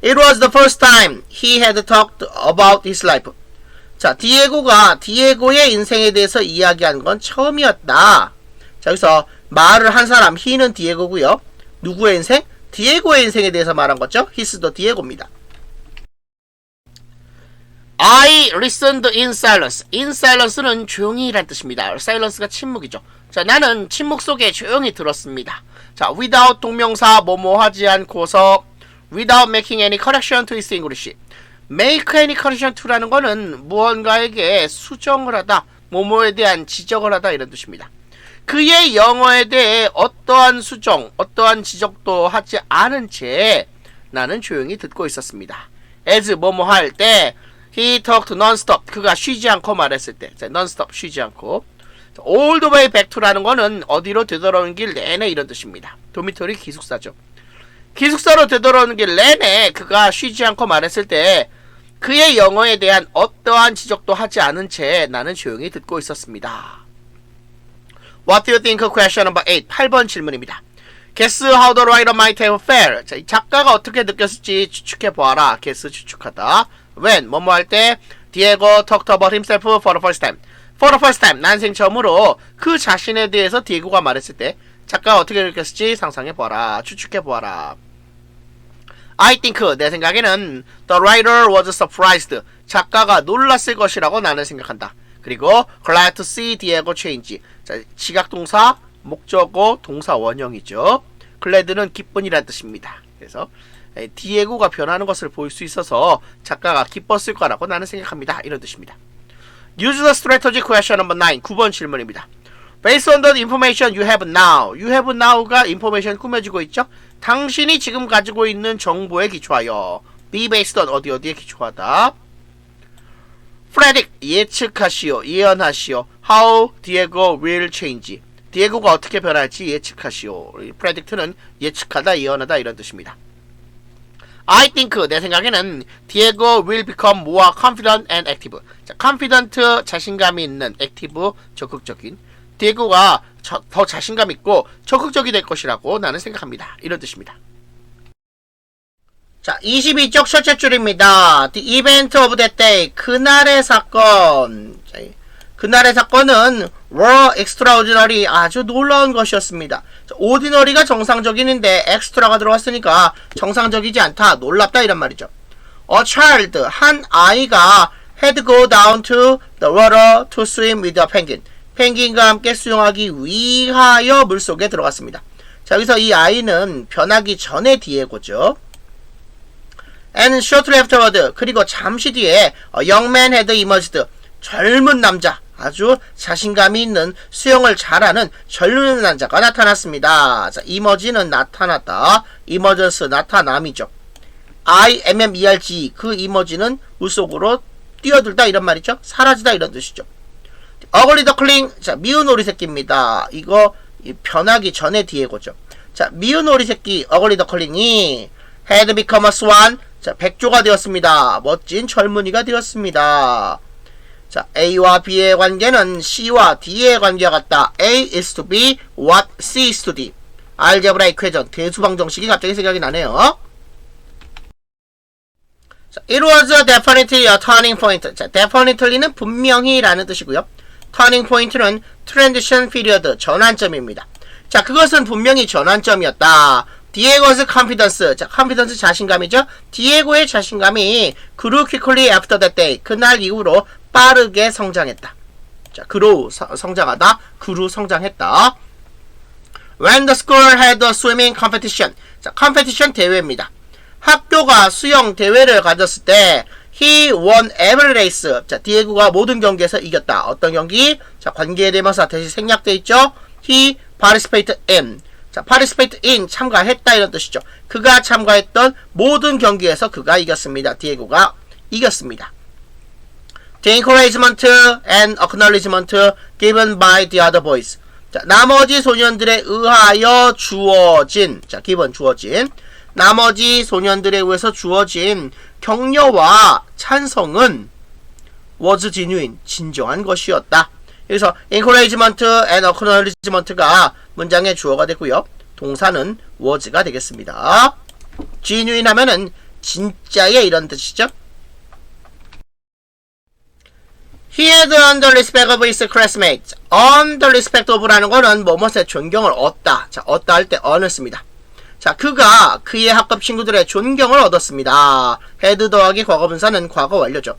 It was the first time he had talked about his life. 자, 디에고가 디에고의 인생에 대해서 이야기한 건 처음이었다. 자, 여기서 말을 한 사람, he는 디에고고요. 누구의 인생? 디에고의 인생에 대해서 말한 거죠. his도 디에고입니다. I listened in silence. In silence는 조용히 란 뜻입니다. silence가 침묵이죠. 자, 나는 침묵 속에 조용히 들었습니다. 자, without 동명사 뭐뭐 하지 않고서 without making any correction to his English. make any correction to라는 거는 무언가에게 수정을 하다, 뭐뭐에 대한 지적을 하다 이런 뜻입니다. 그의 영어에 대해 어떠한 수정, 어떠한 지적도 하지 않은 채 나는 조용히 듣고 있었습니다. as 뭐뭐 할 때 he talked non-stop. 그가 쉬지 않고 말했을 때. 자, non-stop 쉬지 않고. all the way back to라는 거는 어디로 되돌아오는 길 내내 이런 뜻입니다. 도미토리 기숙사죠. 기숙사로 되돌아오는 길 내내 그가 쉬지 않고 말했을 때 그의 영어에 대한 어떠한 지적도 하지 않은 채 나는 조용히 듣고 있었습니다. What do you think? Question number 8. 8번 질문입니다. Guess how the writer might have felt. 자, 이 작가가 어떻게 느꼈을지 추측해보아라. Guess 추측하다. When 뭐뭐 할 때 Diego talked about himself for the first time. For the first time 난생 처음으로 그 자신에 대해서 디에고가 말했을 때 작가가 어떻게 느꼈을지 상상해보아라. 추측해보아라. I think 내 생각에는 the writer was surprised. 작가가 놀랐을 것이라고 나는 생각한다. 그리고 glad to see Diego change. 자, 지각동사, 목적어, 동사 원형이죠. glad는 기쁜이란 뜻입니다. 그래서 디에고가 변하는 것을 볼 수 있어서 작가가 기뻤을 거라고 나는 생각합니다. 이런 뜻입니다. Use the strategy question number 9. 9번 질문입니다. Based on the information you have now. You have now가 information 꾸며지고 있죠. 당신이 지금 가지고 있는 정보에 기초하여. Be based on 어디에 기초하다. Predict 예측하시오. 예언하시오. How Diego will change. 디에고가 어떻게 변할지 예측하시오. Predict는 예측하다, 예언하다 이런 뜻입니다. I think 내 생각에는 Diego will become more confident and active. 자, confident 자신감이 있는, active 적극적인. 디에고가 더 자신감 있고 적극적이 될 것이라고 나는 생각합니다. 이런 뜻입니다. 자, 22쪽 첫째 줄입니다. The event of that day. 그날의 사건. 자, 그날의 사건은 were extraordinary. 아주 놀라운 것이었습니다. 자, ordinary가 정상적인인데 extra가 들어왔으니까 정상적이지 않다, 놀랍다 이란 말이죠. A child, 한 아이가 had go down to the water to swim with a penguin. 펭귄과 함께 수영하기 위하여 물속에 들어갔습니다. 자, 여기서 이 아이는 변하기 전에 디에고죠. And shortly afterward, 그리고 잠시 뒤에 young man had emerged, 젊은 남자, 아주 자신감이 있는 수영을 잘하는 젊은 남자가 나타났습니다. 자, emerge는 나타났다. emergence 나타남이죠. IMMERG, 그 emerge는 물속으로 뛰어들다 이런 말이죠. 사라지다 이런 뜻이죠. ugly duckling, 자, 미운 오리새끼입니다. 이거 변하기 전에 디에고죠. 자, 미운 오리새끼 ugly duckling이 had become a swan, 자, 백조가 되었습니다. 멋진 젊은이가 되었습니다. 자, A와 B의 관계는 C와 D의 관계와 같다. A is to be what C is to D. 알제브라 이퀘이션, 대수방정식이 갑자기 생각이 나네요. 자, it was definitely a turning point. 자, definitely는 분명히 라는 뜻이고요. turning point는 transition period, 전환점입니다. 자, 그것은 분명히 전환점이었다. 디에고's confidence, 자, confidence 자신감이죠. 디에고의 자신감이 grew quickly after that day, 그날 이후로 빠르게 성장했다. 자, grow 성장하다, grew 성장했다. When the school had a swimming competition, 자, competition 대회입니다. 학교가 수영 대회를 가졌을 때 he won every race. 자, 디에고가 모든 경기에서 이겼다. 어떤 경기? 자, 관계의 대명사 대신 생략되어 있죠. he participated in. 자, participate in, 참가했다 이런 뜻이죠. 그가 참가했던 모든 경기에서 그가 이겼습니다. 디에고가 이겼습니다. The encouragement and acknowledgement given by the other boys. 자, 나머지 소년들에 의하여 주어진, 자, given 주어진, 나머지 소년들에 의해서 주어진 격려와 찬성은 was genuine, 진정한 것이었다. 여기서 encouragement and acknowledgement가 문장의 주어가 되고요. 동사는 was가 되겠습니다. genuine 하면은 진짜의 이런 뜻이죠. He had earned the respect of his classmates. earn the respect of라는 거는 뭐뭇의 존경을 얻다. 자, 얻다 할 때 earn을 씁니다. 자, 그가 그의 학급 친구들의 존경을 얻었습니다. had 더하기 과거분사는 과거 완료죠.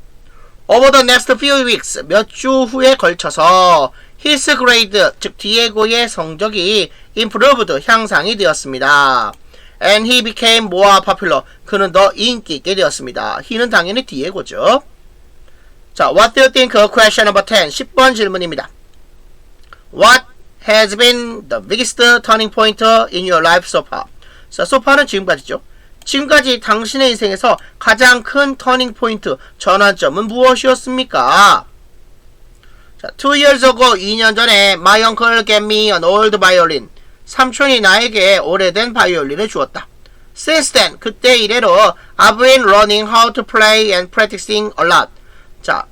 Over the next few weeks, 몇 주 후에 걸쳐서 his grade, 즉 디에고의 성적이 improved, 향상이 되었습니다. And he became more popular, 그는 더 인기 있게 되었습니다. he는 당연히 디에고죠. 자, what do you think? Question number 10, 10번 질문입니다. What has been the biggest turning point in your life so far? 자, so far는 지금까지죠. 지금까지 당신의 인생에서 가장 큰 터닝 포인트, 전환점은 무엇이었습니까? 자, 2 years ago, 2년 전에 my uncle gave me an old violin. 삼촌이 나에게 오래된 바이올린을 주었다. Since then, 그때 이래로 I've been learning how to play and practicing a lot. 자,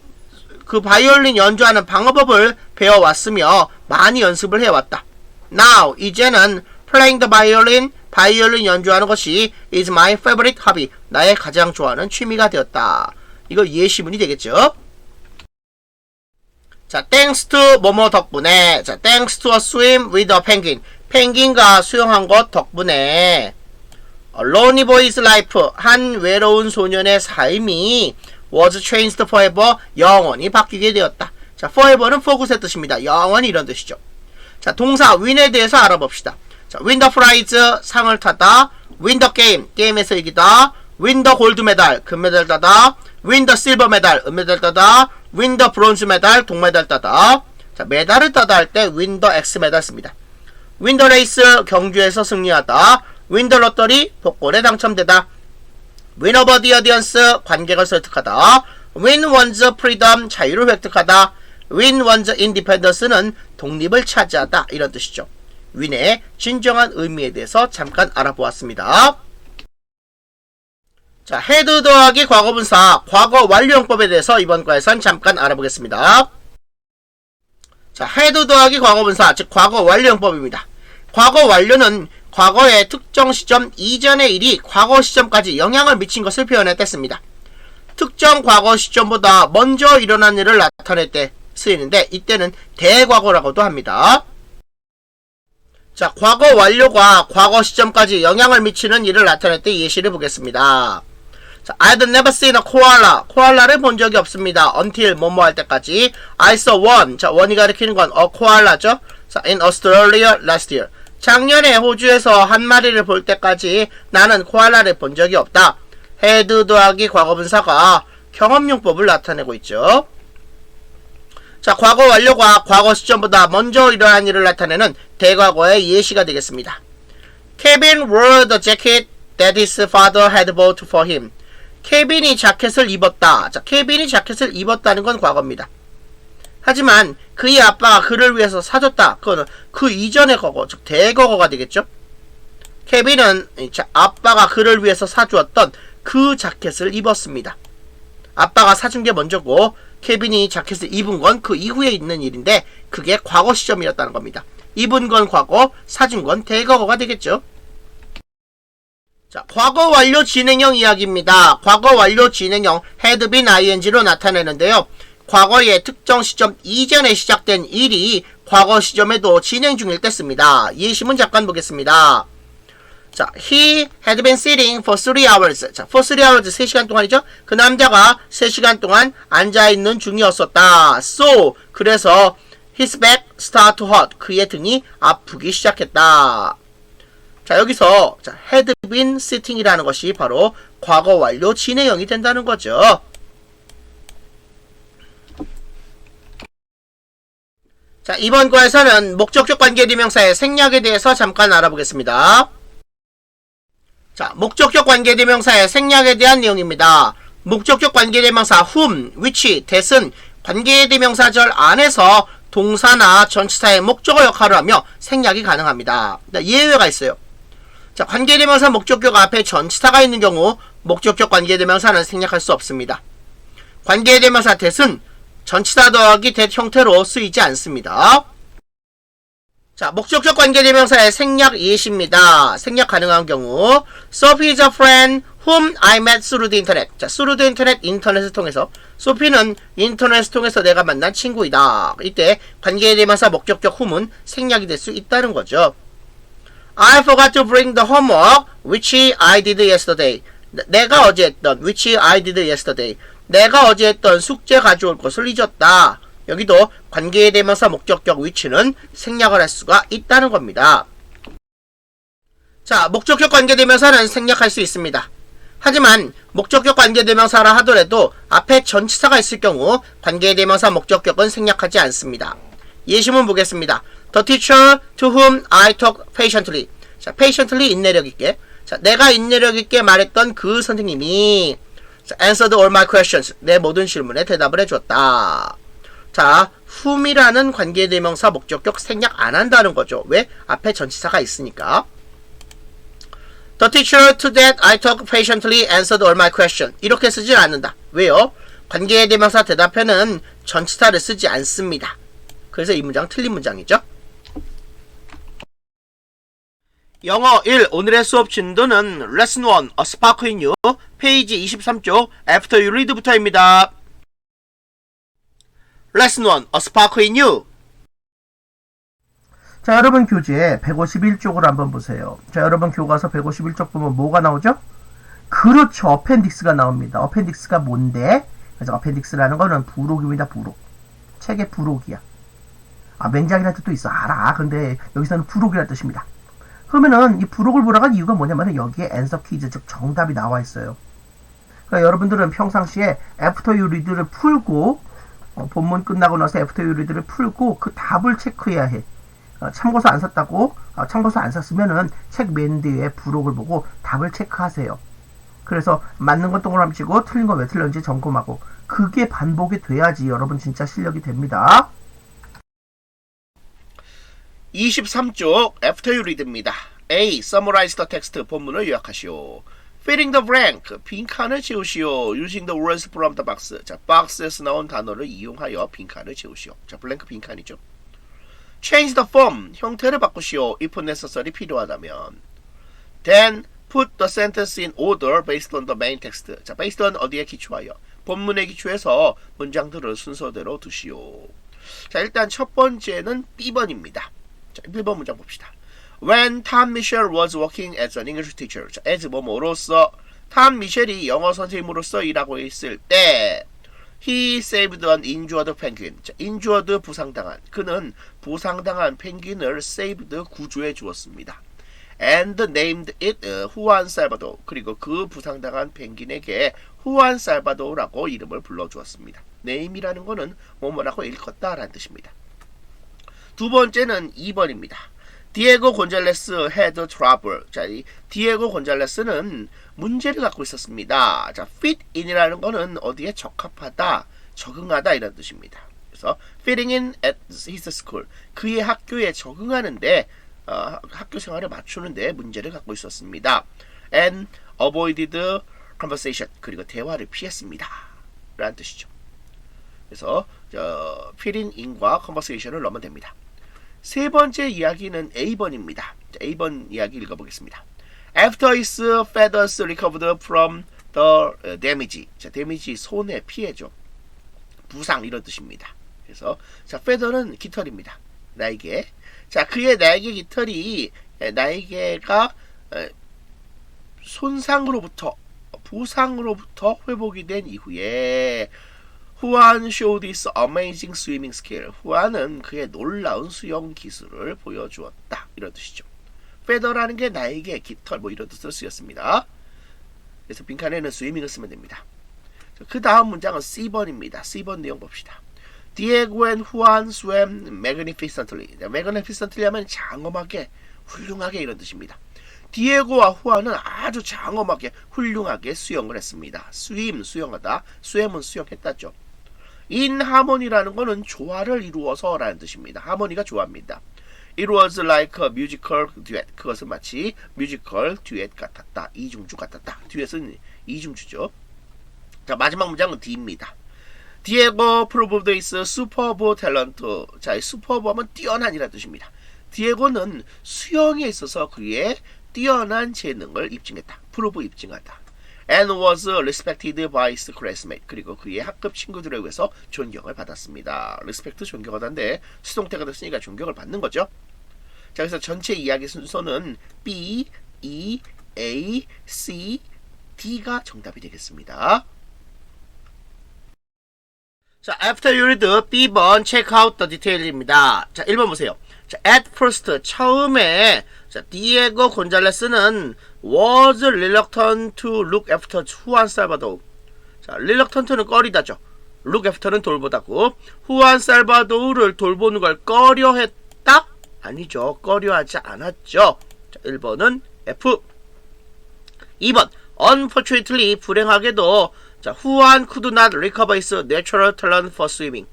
그 바이올린 연주하는 방법을 배워왔으며 많이 연습을 해왔다. Now, 이제는 playing the violin, 바이올린 연주하는 것이 is my favorite hobby. 나의 가장 좋아하는 취미가 되었다. 이거 예시문이 되겠죠? 자, thanks to 뭐뭐 덕분에. 자, thanks to a swim with a penguin. 펭귄과 수영한 것 덕분에 lonely boy's life. 한 외로운 소년의 삶이 was changed forever. 영원히 바뀌게 되었다. 자, forever는 for good의 뜻입니다. 영원히 이런 뜻이죠. 자, 동사 win에 대해서 알아봅시다. 자, win the prize, 상을 타다. win the game, 게임에서 이기다. win the gold medal, 금메달 따다. win the silver medal, 은메달 따다. win the bronze medal, 동메달 따다. 자, 메달을 따다 할 때 win the X 메달 씁니다. win the race, 경주에서 승리하다. win the lottery, 복권에 당첨되다. win over the audience, 관객을 설득하다. win one's freedom, 자유를 획득하다. win one's independence는 독립을 차지하다. 이런 뜻이죠. win의 진정한 의미에 대해서 잠깐 알아보았습니다. 자, had 더하기 과거분사, 과거 완료형법에 대해서 이번 과에선 잠깐 알아보겠습니다. 자, had 더하기 과거분사, 즉 과거 완료형법입니다. 과거 완료는 과거의 특정 시점 이전의 일이 과거 시점까지 영향을 미친 것을 표현할 때 씁니다. 특정 과거 시점보다 먼저 일어난 일을 나타낼 때 쓰이는데 이때는 대과거라고도 합니다. 자, 과거 완료가 과거 시점까지 영향을 미치는 일을 나타낼 때 예시를 보겠습니다. 자, I'd never seen a koala. 코알라를 본 적이 없습니다. until 뭐뭐 할 때까지. I saw one. 자, one이 가리키는 건 a koala죠. 자, in Australia last year. 작년에 호주에서 한 마리를 볼 때까지 나는 코알라를 본 적이 없다. had 더하기 과거분사가 경험용법을 나타내고 있죠. 자, 과거 완료가 과거 시점보다 먼저 일어난 일을 나타내는 대과거의 예시가 되겠습니다. Kevin wore the jacket that his father had bought for him. 케빈이 자켓을 입었다. 자, 케빈이 자켓을 입었다는 건 과거입니다. 하지만 그의 아빠가 그를 위해서 사줬다. 그거는 그 이전의 과거, 즉 대과거가 되겠죠. 케빈은 아빠가 그를 위해서 사주었던 그 자켓을 입었습니다. 아빠가 사준 게 먼저고 케빈이 자켓을 입은 건 그 이후에 있는 일인데 그게 과거 시점이었다는 겁니다. 입은 건 과거, 사준 건 대과거가 되겠죠. 자, 과거 완료 진행형 이야기입니다. 과거 완료 진행형 had been ing로 나타내는데요. 과거의 특정 시점 이전에 시작된 일이 과거 시점에도 진행 중일 때 씁니다. 예시문 잠깐 보겠습니다. 자, he had been sitting for 3 hours. 자, for 3 hours 3시간 동안이죠? 그 남자가 3시간 동안 앉아있는 중이었었다. So, 그래서 his back started to hurt. 그의 등이 아프기 시작했다. 자, 여기서 자, had been sitting이라는 것이 바로 과거 완료 진행형이 된다는 거죠. 자, 이번 거에서는 목적격 관계대명사의 생략에 대해서 잠깐 알아보겠습니다. 자, 목적격 관계대명사의 생략에 대한 내용입니다. 목적격 관계대명사 whom, which, that은 관계대명사절 안에서 동사나 전치사의 목적어 역할을 하며 생략이 가능합니다. 예외가 있어요. 자, 관계대명사 목적격 앞에 전치사가 있는 경우 목적격 관계대명사는 생략할 수 없습니다. 관계대명사 that은 전치사 더하기 that 형태로 쓰이지 않습니다. 자, 목적격 관계대명사의 생략 예시입니다. 생략 가능한 경우 Sophie is a friend whom I met through the internet. 자, through the internet, 인터넷을 통해서. 소피는 인터넷을 통해서 내가 만난 친구이다. 이때 관계대명사 목적격 whom은 생략이 될 수 있다는 거죠. I forgot to bring the homework which I did yesterday. 내가 어제 했던 which I did yesterday. 내가 어제 했던 숙제 가져올 것을 잊었다. 여기도 관계대명사 목적격 which는 생략을 할 수가 있다는 겁니다. 자, 목적격 관계대명사는 생략할 수 있습니다. 하지만 목적격 관계대명사라 하더라도 앞에 전치사가 있을 경우 관계대명사 목적격은 생략하지 않습니다. 예시문 보겠습니다. The teacher to whom I talked patiently. 자, patiently 인내력 있게. 자, 내가 인내력 있게 말했던 그 선생님이 answered all my questions. 내 모든 질문에 대답을 해줬다. 자, whom이라는 관계대명사 목적격 생략 안 한다는 거죠. 왜? 앞에 전치사가 있으니까. The teacher to that I talked patiently answered all my questions. 이렇게 쓰질 않는다. 왜요? 관계대명사 대답에는 전치사를 쓰지 않습니다. 그래서 이 문장 틀린 문장이죠. 영어 1 오늘의 수업 진도는 Lesson 1 A Spark in You 페이지 23쪽 After You Read부터입니다. Lesson 1 A Spark in You. 자, 여러분 교재 151쪽을 한번 보세요. 자, 여러분 교과서 151쪽 보면 뭐가 나오죠? 그렇죠. 어펜딕스가 나옵니다. 어펜딕스가 뭔데? 그래서 어펜딕스라는 거는 부록입니다. 부록. 책의 부록이야. 아, 맹장이라는 뜻도 있어. 알아. 근데 여기서는 부록이라는 뜻입니다. 그러면은 이 부록을 보라고 한 이유가 뭐냐면 여기에 answer 퀴즈, 즉 정답이 나와 있어요. 그러니까 여러분들은 평상시에 After You Read를 풀고 본문 끝나고 나서 After You Read를 풀고 그 답을 체크해야 해. 참고서 안 샀다고 참고서 안 샀으면은 책 맨 뒤에 부록을 보고 답을 체크하세요. 그래서 맞는 건 동그라미 치고 틀린 건 왜 틀렸는지 점검하고 그게 반복이 돼야지 여러분 진짜 실력이 됩니다. 23쪽 After You Read입니다. A. Summarize the text. 본문을 요약하시오. Filling the blank. 빈칸을 채우시오. Using the words from the box. 자, 박스에서 나온 단어를 이용하여 빈칸을 채우시오. 자, 블랭크 빈칸이죠. Change the form. 형태를 바꾸시오. If necessary. 필요하다면. Then put the sentence in order based on the main text. 자, based on 어디에 기초하여. 본문에 기초해서 문장들을 순서대로 두시오. 자, 일단 첫 번째는 B번입니다. 자, 1번 문장 봅시다. When Tom Mitchell was working as an English teacher. 자, as 뭐뭐로서 탐 미셸이 영어 선생님으로서 일하고 있을 때 He saved an injured penguin. 자, injured 부상당한. 그는 부상당한 펭귄을 saved 구조해 주었습니다. And named it 후안 살바도. 그리고 그 부상당한 펭귄에게 후안 살바도라고 이름을 불러주었습니다. name이라는 거는 뭐뭐라고 일컫다라는 뜻입니다. 두 번째는 2번입니다. 디에고 곤잘레스 had trouble. 자, 이 디에고 곤잘레스는 문제를 갖고 있었습니다. 자, fit in이라는 거는 어디에 적합하다, 적응하다 이런 뜻입니다. 그래서 fitting in at his school. 그의 학교에 적응하는데 학교 생활에 맞추는데 문제를 갖고 있었습니다. And avoided conversation. 그리고 대화를 피했습니다. 라는 뜻이죠. 그래서 fitting in과 conversation을 넣으면 됩니다. 세 번째 이야기는 A번입니다. A번 이야기 읽어보겠습니다. After his feathers recovered from the damage. 자, damage 손해, 피해죠. 부상 이런 뜻입니다. 그래서 자, feather는 깃털입니다. 날개. 자, 그의 날개 깃털이 날개가 손상으로부터 부상으로부터 회복이 된 이후에 후안 showed his amazing swimming skill. 후안은 그의 놀라운 수영 기술을 보여주었다. 이런 뜻이죠. feather라는 게 날개, 깃털 뭐 이런 뜻으로 쓰였습니다. 그래서 빈칸에는 swimming을 쓰면 됩니다. 그 다음 문장은 C번입니다. C번 내용 봅시다. Diego and Juan swam magnificently. magnificently 하면 장엄하게, 훌륭하게 이런 뜻입니다. 디에고와 후안은 아주 장엄하게, 훌륭하게 수영을 했습니다. swim, 수영하다. swam은 수영했다죠. in harmony라는 거는 조화를 이루어서 라는 뜻입니다. 하모니가 조화입니다. It was like a musical duet. 그것은 마치 뮤지컬 듀엣 같았다. 이중주 같았다. 듀엣은 이중주죠. 자, 마지막 문장은 D입니다. 디에고 proved his superb talent. 자, superb 하면 뛰어난이라는 뜻입니다. 디에고는 수영에 있어서 그의 뛰어난 재능을 입증했다. prove 입증하다. And was respected by his classmates. 그리고 그의 학급 친구들에 의해서 존경을 받았습니다. respect 존경하다인데 수동태가 됐으니까 존경을 받는 거죠. 자, 그래서 전체 이야기 순서는 B, E, A, C, D가 정답이 되겠습니다. 자, after you read B번 check out the detail입니다. 자, 1번 보세요. 자, at first 처음에 자, 디에고 곤잘레스는 was reluctant to look after 후안 살바도. 자, reluctant는 꺼리다죠. look after는 돌보다고. 후안 살바도를 돌보는 걸 꺼려했다? 아니죠. 꺼려하지 않았죠. 자, 1번은 F. 2번 unfortunately 불행하게도 자, 후안 could not recover his natural talent for swimming.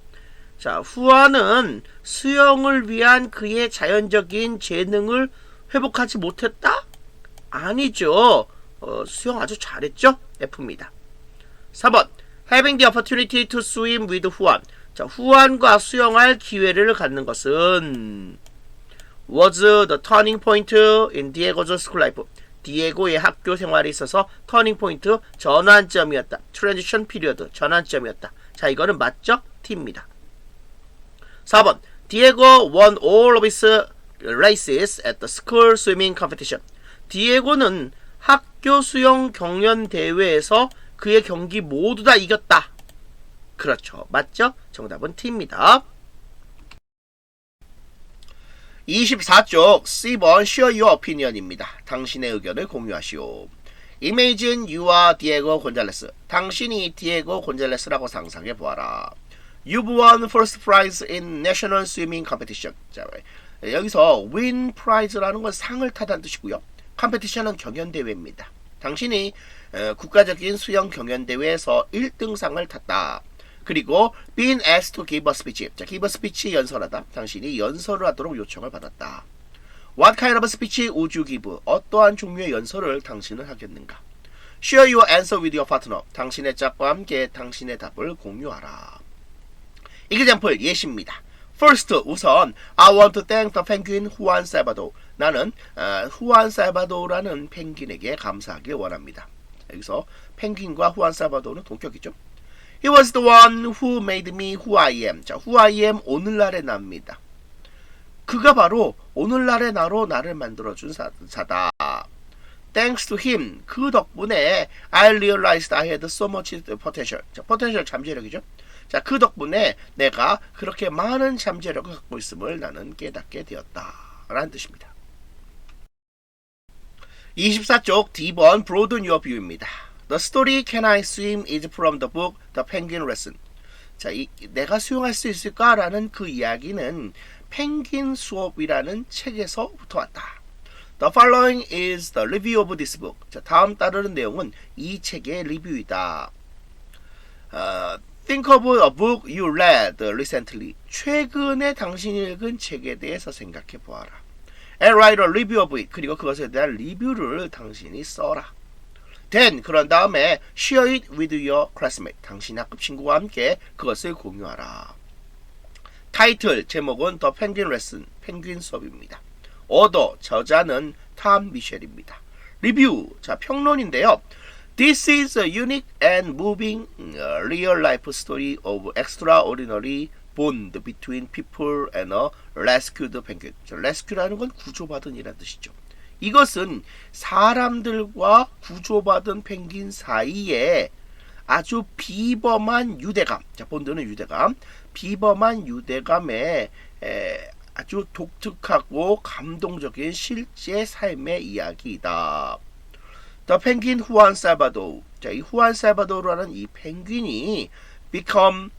자, 후안은 수영을 위한 그의 자연적인 재능을 회복하지 못했다? 아니죠. 수영 아주 잘했죠? F입니다. 4번 having the opportunity to swim with 후안. 자, 후안과 수영할 기회를 갖는 것은 was the turning point in Diego's school life. 디에고의 학교 생활에 있어서 터닝 포인트, 전환점이었다. 트랜지션 피리어드, 전환점이었다. 자, 이거는 맞죠? T입니다. 4번 디에고 won all of his races at the school swimming competition. 디에고는 학교 수영 경연 대회에서 그의 경기 모두 다 이겼다. 그렇죠. 맞죠? 정답은 T입니다. 24쪽 C번 Share your opinion입니다. 당신의 의견을 공유하시오. Imagine you are Diego Gonzalez. 당신이 디에고 곤잘레스라고 상상해 보아라. You've won first prize in national swimming competition. 자, 여기서 win prize라는 건 상을 타다는 뜻이고요. competition은 경연 대회입니다. 당신이 국가적인 수영 경연 대회에서 1등상을 탔다. 그리고 been asked to give a speech. 자, give a speech 연설하다. 당신이 연설을 하도록 요청을 받았다. What kind of speech would you give? 어떠한 종류의 연설을 당신은 하겠는가? Share your answer with your partner. 당신의 짝과 함께 당신의 답을 공유하라. example 예시입니다. First, 우선 I want to thank the penguin Juan Salvador. 나는 후안 살바도라는 펭귄에게 감사하길 원합니다. 여기서 펭귄과 후안 살바도는 동격이죠. He was the one who made me who I am. 자, who I am 오늘날의 나입니다. 그가 바로 오늘날의 나로 나를 만들어준 자다. Thanks to him. 그 덕분에 I realized I had so much potential. 자, potential 잠재력이죠. 자, 그 덕분에 내가 그렇게 많은 잠재력을 갖고 있음을 나는 깨닫게 되었다. 라는 뜻입니다. 24쪽 D번 Broaden Your View입니다. The story Can I Swim is from the book The Penguin Lesson. 자, 내가 수영할 수 있을까라는 그 이야기는 펭귄 수업이라는 책에서부터 왔다. The following is the review of this book. 자, 다음 따르는 내용은 이 책의 리뷰이다. Think of a book you read recently. 최근에 당신이 읽은 책에 대해서 생각해 보아라. And write a review of it. 그리고 그것에 대한 리뷰를 당신이 써라. Then 그런 다음에 share it with your classmate. 당신 학급 친구와 함께 그것을 공유하라. 타이틀 제목은 The Penguin Lesson. 펭귄 수업입니다. 어더 저자는 탐 미셸입니다. 리뷰 자 평론인데요. This is a unique and moving real life story of extraordinary bond between people and a rescued penguin. rescue라는 건 구조받은 이라는 뜻이죠. 이것은 사람들과 구조받은 펭귄 사이에 아주 비범한 유대감, 자 본드는 유대감, 비범한 유대감의 아주 독특하고 감동적인 실제 삶의 이야기이다. The Penguin Juan Salvador. 자, 이 후안 살바도르라는 이 펭귄이 become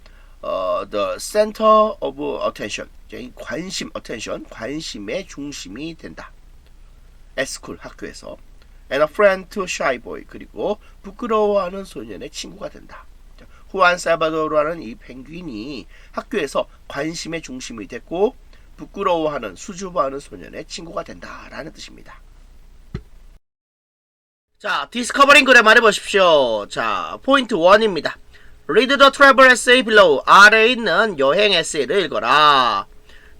the center of attention. 자, 이 관심, attention, 관심의 중심이 된다. at school, 학교에서. And a friend to shy boy. 그리고 부끄러워하는 소년의 친구가 된다. 자, 후안 살바도르라는 이 펭귄이 학교에서 관심의 중심이 됐고 부끄러워하는 수줍어하는 소년의 친구가 된다라는 뜻입니다. 자, 디스커버링 글에 말해보십시오. 자, 포인트 1입니다. Read the travel essay below. 아래에 있는 여행 에세이를 읽어라.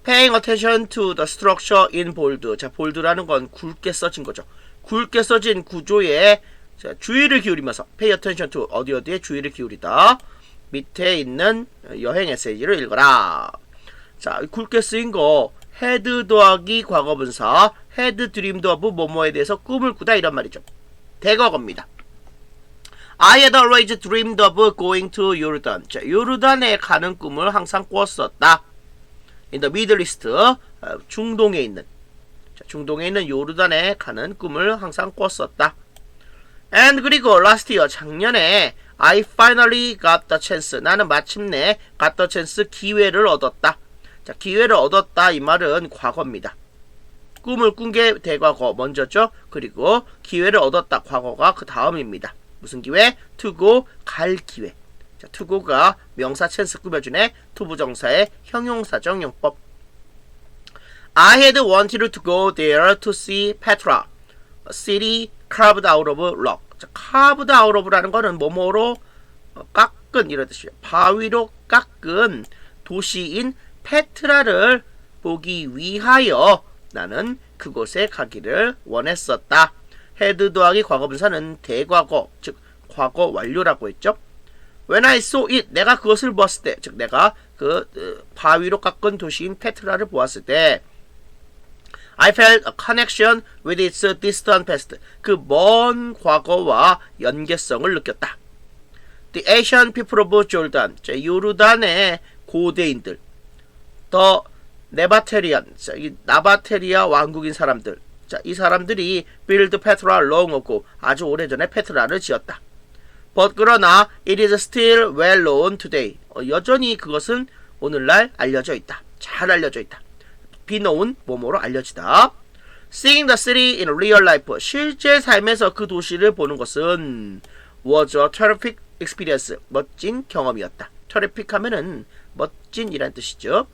Paying attention to the structure in bold. 자, bold라는 건 굵게 써진 거죠. 굵게 써진 구조에 자, 주의를 기울이면서 pay attention to 어디에 주의를 기울이다. 밑에 있는 여행 에세이를 읽어라. 자, 굵게 쓰인 거 had 더하기 과거분사 had dreamed of 뭐뭐에 대해서 꿈을 꾸다 이런 말이죠. 대과거입니다. I had always dreamed of going to Jordan. 자, 요르단에 가는 꿈을 항상 꿨었다. In the Middle East, 중동에 있는 요르단에 가는 꿈을 항상 꿨었다. And 그리고 last year, 작년에 I finally got the chance. 나는 마침내 got the chance, 기회를 얻었다. 자, 기회를 얻었다 이 말은 과거입니다. 꿈을 꾼 게 대과거 먼저죠. 그리고 기회를 얻었다 과거가 그 다음입니다. 무슨 기회? to go, 갈 기회. 자, to go가 명사 찬스 꾸며주네. to 부정사의 형용사적 용법. I had wanted to go there to see Petra, a city carved out of rock. 자, carved out of라는 거는 뭐뭐로 깎은 이런 뜻이에요. 바위로 깎은 도시인 페트라를 보기 위하여 나는 그곳에 가기를 원했었다. had 더하기 과거분사는 대과거, 즉 과거 완료라고 했죠. When I saw it, 내가 그것을 보았을 때, 즉 내가 그 바위로 깎은 도시인 페트라를 보았을 때 I felt a connection with its distant past. 그 먼 과거와 연계성을 느꼈다. The ancient people of Jordan. 자, 요르단의 고대인들. The 네바테리안. 자, 이 나바테리아 왕국인 사람들. 자, 이 사람들이 build Petra long ago. 아주 오래전에 페트라를 지었다. But 그러나 it is still well known today. 여전히 그것은 오늘날 알려져 있다. 잘 알려져 있다. be known, 뭐뭐로 알려지다. Seeing the city in real life. 실제 삶에서 그 도시를 보는 것은 was a terrific experience. 멋진 경험이었다. terrific 하면은 멋진이란 뜻이죠.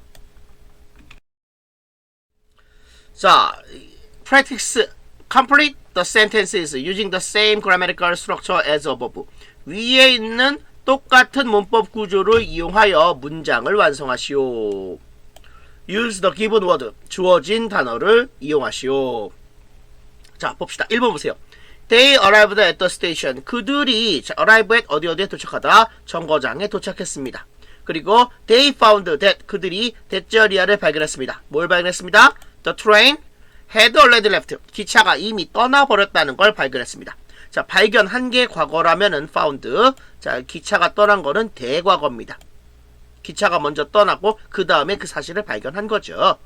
자, practice complete the sentences using the same grammatical structure as above. 위에 있는 똑같은 문법 구조를 이용하여 문장을 완성하시오. Use the given word. 주어진 단어를 이용하시오. 자, 봅시다. 1번 보세요. They arrived at the station. 그들이 arrive at 어디에 도착하다 정거장에 도착했습니다. 그리고 they found that 그들이 대저리아를 발견했습니다. 뭘 발견했습니다? The train had already left. 기차가 이미 떠나버렸다는 걸 발견했습니다. 자, 발견한 게 과거라면은 found. 자, 기차가 떠난 거는 대과거입니다. 기차가 먼저 떠나고 그 다음에 그 사실을 발견한 거죠.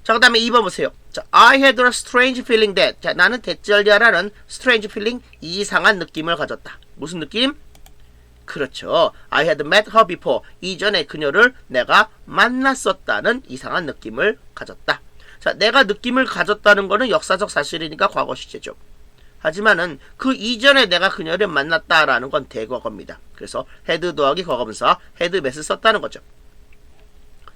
자, 그 다음에 2번 보세요. 자, I had a strange feeling that. 자, 나는 대절리아라는 strange feeling, 이상한 느낌을 가졌다. 무슨 느낌? 그렇죠. I had met her before. 이전에 그녀를 내가 만났었다는 이상한 느낌을 가졌다. 자, 내가 느낌을 가졌다는 거는 역사적 사실이니까 과거 시제죠. 하지만은 그 이전에 내가 그녀를 만났다라는 건 대과거입니다. 그래서 had 더하기 과거분사 had met을 썼다는 거죠.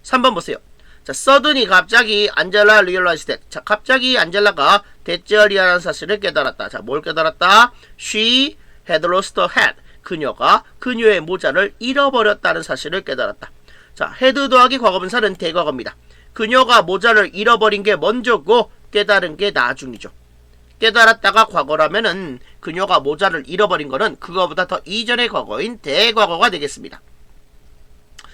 3번 보세요. 자, suddenly 갑자기 안젤라 realized that. 자, 갑자기 안젤라가 대절이라는 사실을 깨달았다. 자, 뭘 깨달았다? She had lost her hat. 그녀가 그녀의 모자를 잃어버렸다는 사실을 깨달았다. 자, had 더하기 과거분사는 대과거입니다. 그녀가 모자를 잃어버린 게 먼저고 깨달은 게 나중이죠. 깨달았다가 과거라면은 그녀가 모자를 잃어버린 거는 그거보다 더 이전의 과거인 대과거가 되겠습니다.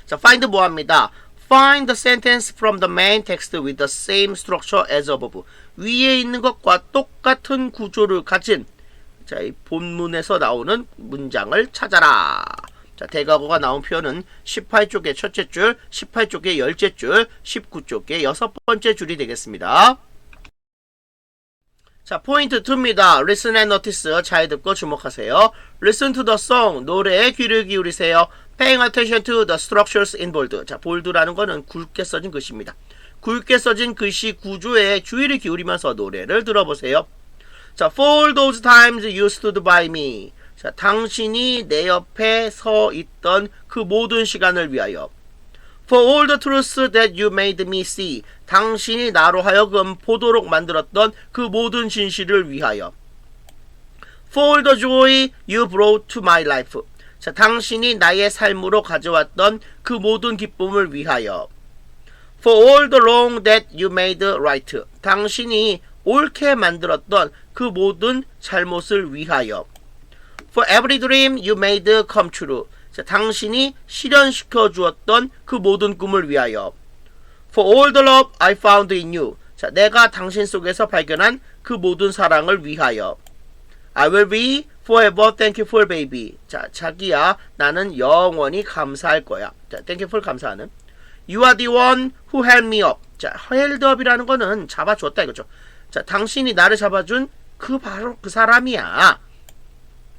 자, find 뭐합니다? Find the sentence from the main text with the same structure as above. 위에 있는 것과 똑같은 구조를 가진 자, 이 본문에서 나오는 문장을 찾아라. 자, 대과거가 나온 표현은 18쪽의 첫째 줄, 18쪽의 열째 줄, 19쪽의 여섯 번째 줄이 되겠습니다. 자, 포인트 2입니다. Listen and notice. 잘 듣고 주목하세요. Listen to the song. 노래에 귀를 기울이세요. Paying attention to the structures in bold. 자, bold라는 거는 굵게 써진 글씨입니다. 굵게 써진 글씨 구조에 주의를 기울이면서 노래를 들어보세요. 자, for all those times you stood by me. 자, 당신이 내 옆에 서 있던 그 모든 시간을 위하여. For all the truths that you made me see. 당신이 나로 하여금 보도록 만들었던 그 모든 진실을 위하여. For all the joy you brought to my life. 자, 당신이 나의 삶으로 가져왔던 그 모든 기쁨을 위하여. For all the wrong that you made right. 당신이 옳게 만들었던 그 모든 잘못을 위하여. For every dream you made come true. 자, 당신이 실현시켜 주었던 그 모든 꿈을 위하여. For all the love I found in you. 자, 내가 당신 속에서 발견한 그 모든 사랑을 위하여. I will be forever thankful, baby. 자, 자기야, 나는 영원히 감사할 거야. 자, thankful 감사하는. You are the one who held me up. 자, held up이라는 거는 잡아주었다 이거죠. 자, 당신이 나를 잡아준 그 바로 그 사람이야.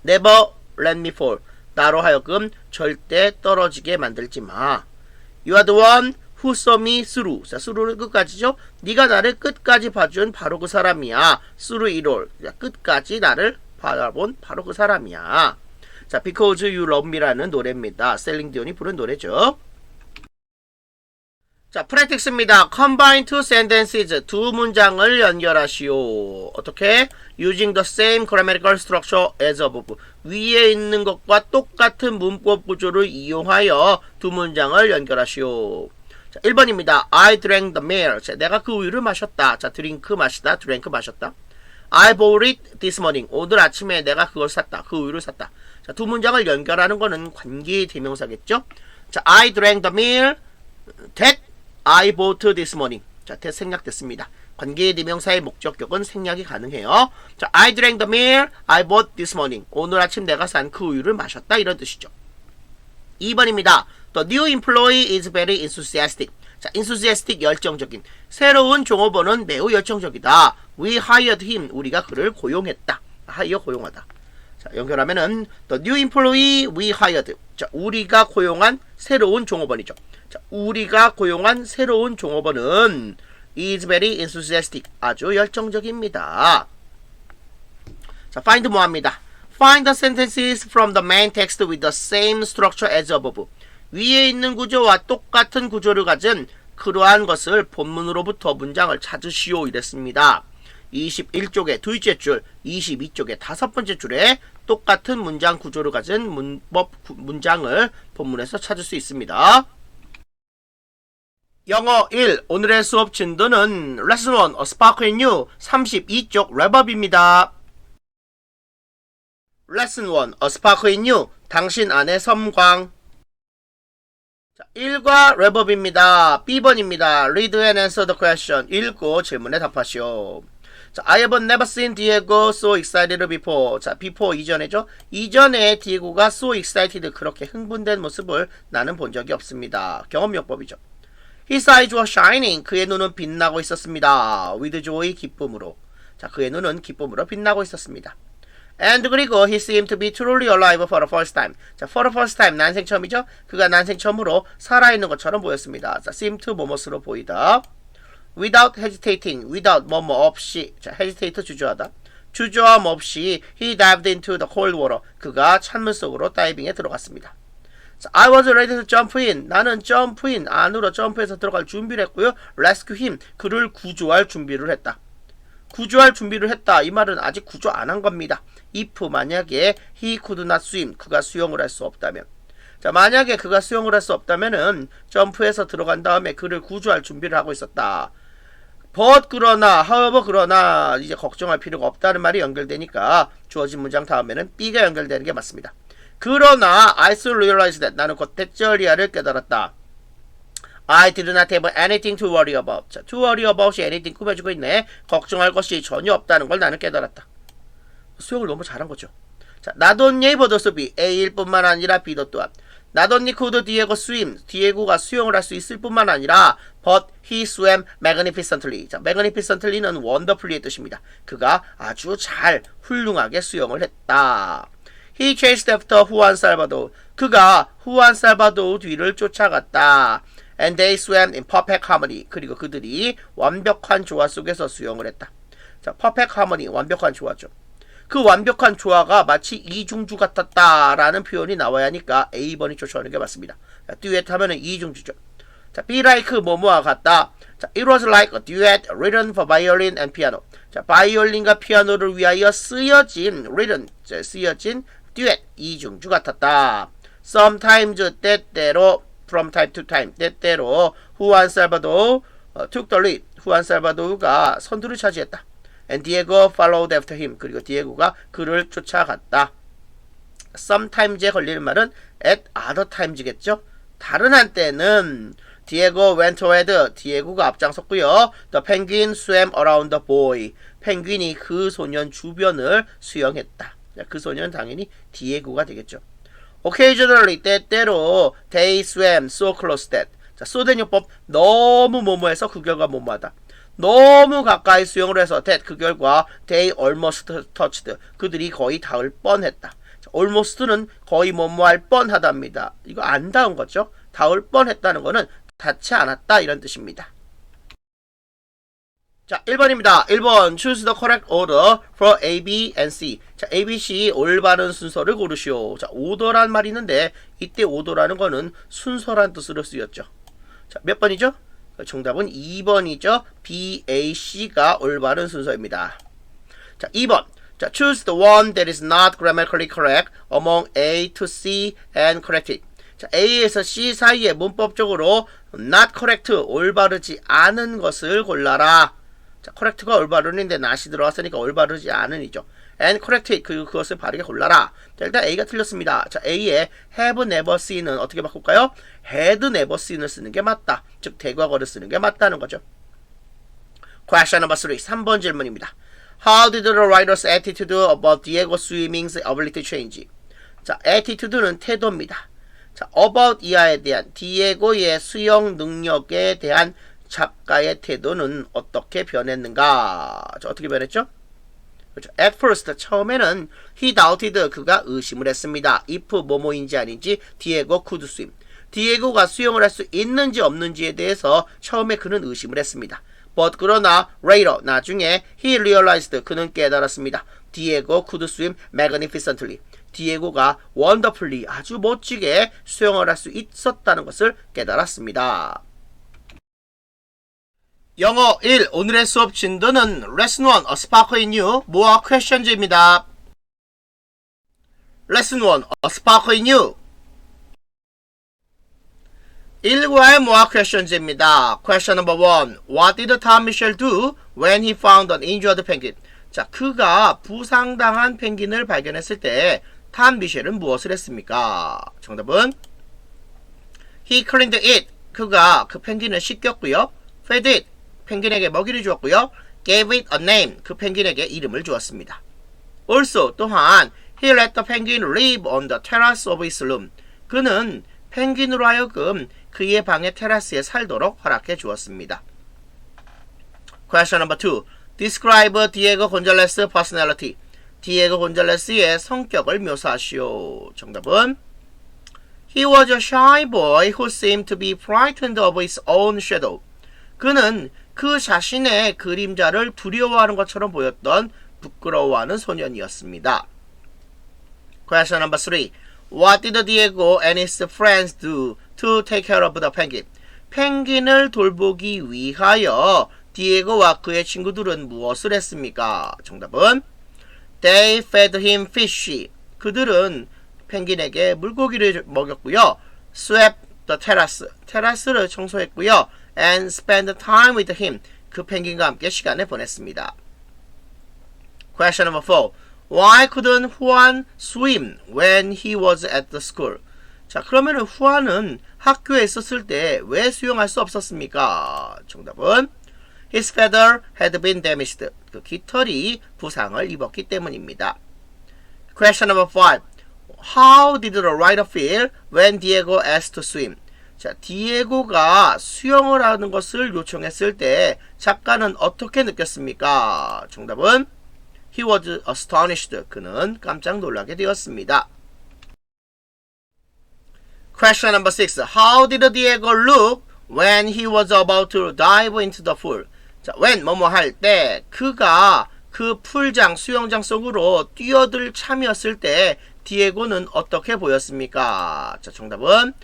Never let me fall. 나로 하여금 절대 떨어지게 만들지 마. You are the one who saw me through. 자, through는 끝까지죠. 네가 나를 끝까지 봐준 바로 그 사람이야. through it all. 자, 끝까지 나를 바라본 바로 그 사람이야. 자, Because You Love Me라는 노래입니다. 셀링 디온이 부른 노래죠. 자, 프랙틱스입니다. Combine two sentences. 두 문장을 연결하시오. 어떻게? Using the same grammatical structure as above. 위에 있는 것과 똑같은 문법 구조를 이용하여 두 문장을 연결하시오. 자, 1번입니다. I drank the milk. 자, 내가 그 우유를 마셨다. 자, drink 마시다, drank 마셨다. I bought it this morning. 오늘 아침에 내가 그걸 샀다. 그 우유를 샀다. 자, 두 문장을 연결하는 거는 관계 대명사겠죠? 자, I drank the milk that I bought this morning. 자, that 생략됐습니다. 관계 대명사의 목적격은 생략이 가능해요. 자, I drank the milk I bought this morning. 오늘 아침 내가 산 그 우유를 마셨다. 이런 뜻이죠. 2번입니다. The new employee is very enthusiastic. 자, enthusiastic 열정적인. 새로운 종업원은 매우 열정적이다. We hired him. 우리가 그를 고용했다. hire 고용하다. 자, 연결하면은 the new employee we hired. 자, 우리가 고용한 새로운 종업원이죠. 자, 우리가 고용한 새로운 종업원은 is very enthusiastic. 아주 열정적입니다. 자, find 뭐합니다? Find the sentences from the main text with the same structure as above. 위에 있는 구조와 똑같은 구조를 가진 그러한 것을 본문으로부터 문장을 찾으시오 이랬습니다. 21쪽의 둘째 줄, 22쪽의 다섯 번째 줄에 똑같은 문장 구조를 가진 문장을 본문에서 찾을 수 있습니다. 영어 1. 오늘의 수업 진도는 Lesson 1, A Spark in You 32쪽 랩업입니다. Lesson 1, A Spark in You 당신 안의 섬광. 자, 1과 랩업입니다. B번입니다. Read and answer the question. 읽고 질문에 답하시오. 자, I have never seen Diego so excited before. 자, before 이전에죠. 이전에 디에고가 so excited 그렇게 흥분된 모습을 나는 본 적이 없습니다. 경험용법이죠. His eyes were shining. 그의 눈은 빛나고 있었습니다. With joy, 기쁨으로. 자, 그의 눈은 기쁨으로 빛나고 있었습니다. And 그리고 he seemed to be truly alive for the first time. 자, for the first time 난생 처음이죠. 그가 난생 처음으로 살아있는 것처럼 보였습니다. 자, seem to 뭐뭐스로 보이다. Without hesitating, without 뭐뭐 없이. 자, hesitate 주저하다. 주저함 없이 he dived into the cold water. 그가 찬물 속으로 다이빙에 들어갔습니다. 자, I was ready to jump in. 나는 jump in 안으로 점프해서 들어갈 준비를 했고요. Rescue him. 그를 구조할 준비를 했다. 구조할 준비를 했다. 이 말은 아직 구조 안 한 겁니다. if 만약에 he could not swim 그가 수영을 할 수 없다면 자 만약에 그가 수영을 할 수 없다면은 점프해서 들어간 다음에 그를 구조할 준비를 하고 있었다. but 그러나 however 그러나 이제 걱정할 필요가 없다는 말이 연결되니까 주어진 문장 다음에는 B가 연결되는 게 맞습니다. 그러나 I soon realized that 나는 곧 대절이야를 깨달았다. I did not have anything to worry about. 자, to worry about이 anything 꾸며주고 있네. 걱정할 것이 전혀 없다는 걸 나는 깨달았다. 수영을 너무 잘한 거죠. 자, not only but also B. A일 뿐만 아니라 B도 또한. Not only could Diego swim. 디에고가 수영을 할 수 있을 뿐만 아니라 but he swam magnificently. 자, magnificently는 wonderfully의 뜻입니다. 그가 아주 잘 훌륭하게 수영을 했다. He chased after Juan Salvador. 그가 후안 살바도르 뒤를 쫓아갔다. And they swam in perfect harmony. 그리고 그들이 완벽한 조화 속에서 수영을 했다. 자, perfect harmony, 완벽한 조화죠. 그 완벽한 조화가 마치 이중주 같았다라는 표현이 나와야 하니까 A번이 쫓아오는 게 맞습니다. 자, 듀엣 하면은 이중주죠. 자, be like 뭐뭐와 같다. 자, it was like a duet written for violin and piano. 자, 바이올린과 피아노를 위하여 쓰여진 written, 쓰여진 듀엣, 이중주 같았다. Sometimes, 때때로 from time to time, 때때로 후안 살바도르 took the lead. 후안 살바도르가 선두를 차지했다. And Diego followed after him. 그리고 디에고가 그를 쫓아갔다. Sometimes에 걸리는 말은 at other times겠죠. 다른 한때는 Diego went ahead. 디에고가 앞장섰고요. The penguin swam around the boy. 펭귄이 그 소년 주변을 수영했다. 그 소년은 당연히 디에고가 되겠죠. Occasionally, 때때로 they swam so close that. 자, 소대요법 너무 뭐뭐해서 그 결과 뭐뭐하다. 너무 가까이 수영을 해서 that 그 결과 they almost touched. 그들이 거의 닿을 뻔했다. 자, almost는 거의 뭐뭐할 뻔하답니다. 이거 안 닿은 거죠. 닿을 뻔했다는 거는 닿지 않았다 이런 뜻입니다. 자, 1번입니다. 1번 choose the correct order for A, B, and C. 자, A, B, C 올바른 순서를 고르시오. 자, 오더란 말이 있는데 이때 오더라는 거는 순서란 뜻으로 쓰였죠. 자, 몇 번이죠? 정답은 2번이죠. B, A, C가 올바른 순서입니다. 자, 2번. 자, choose the one that is not grammatically correct among A to C and correct it. 자, A에서 C 사이에 문법적으로 not correct, 올바르지 않은 것을 골라라. 자, correct가 올바른인데 not이 들어왔으니까 올바르지 않은이죠. and correct it, 그것을 바르게 골라라. 자, 일단 A가 틀렸습니다. 자, A에 have never seen은 어떻게 바꿀까요? had never seen을 쓰는 게 맞다. 즉, 대과거를 쓰는 게 맞다는 거죠. Question number 3, 3번 질문입니다. How did the writer's attitude about Diego swimming's ability change? 자, attitude는 태도입니다. 자, about 이하에 대한 디에고의 수영 능력에 대한 작가의 태도는 어떻게 변했는가? 자, 어떻게 변했죠? 그렇죠. At first, 처음에는 he doubted, 그가 의심을 했습니다. if 뭐뭐인지 아닌지 Diego could swim. 디에고가 수영을 할 수 있는지 없는지에 대해서 처음에 그는 의심을 했습니다. But 그러나 later, 나중에 he realized, 그는 깨달았습니다. Diego could swim magnificently. 디에고가 wonderfully, 아주 멋지게 수영을 할 수 있었다는 것을 깨달았습니다. 영어 1, 오늘의 수업 진도는 Lesson 1, A Spark in You, 뭐와 Questions입니다. Lesson 1, A Spark in You. 1과의 뭐와 Questions입니다. Question number 1, What did Tom Mitchell do when he found an injured penguin? 자, 그가 부상당한 펭귄을 발견했을 때 탐 미셸은 무엇을 했습니까? 정답은 He cleaned it. 그가 그 펭귄을 씻겼고요. Fed it. 펭귄에게 먹이를 주었고요. Gave it a name. 그 펭귄에게 이름을 주었습니다. Also 또한 He let the penguin live on the terrace of his room. 그는 펭귄으로 하여금 그의 방의 테라스에 살도록 허락해 주었습니다. Question number 2. Describe Diego Gonzalez's personality. 디에고 곤잘레스의 성격을 묘사하시오. 정답은 He was a shy boy who seemed to be frightened of his own shadow. 그는 그 자신의 그림자를 두려워하는 것처럼 보였던 부끄러워하는 소년이었습니다. Question number 3. What did Diego and his friends do to take care of the penguin? 펭귄을 돌보기 위하여 디에고와 그의 친구들은 무엇을 했습니까? 정답은 They fed him fish. 그들은 펭귄에게 물고기를 먹였고요. Swept the terrace. 테라스를 청소했고요. And spent time with him. 그 펭귄과 함께 시간을 보냈습니다. Question number 4. Why couldn't Juan swim when he was at the school? 자, 그러면은 후안은 학교에 있었을 때 왜 수영할 수 없었습니까? 정답은 His feather had been damaged. 그 깃털이 부상을 입었기 때문입니다. Question number 5. How did the writer feel when Diego asked to swim? 자, 디에고가 수영을 하는 것을 요청했을 때 작가는 어떻게 느꼈습니까? 정답은 He was astonished. 그는 깜짝 놀라게 되었습니다. Question number 6. How did Diego look when he was about to dive into the pool? 자, when 뭐뭐 할 때 그가 그 풀장 수영장 속으로 뛰어들 참이었을 때 디에고는 어떻게 보였습니까? 자, 정답은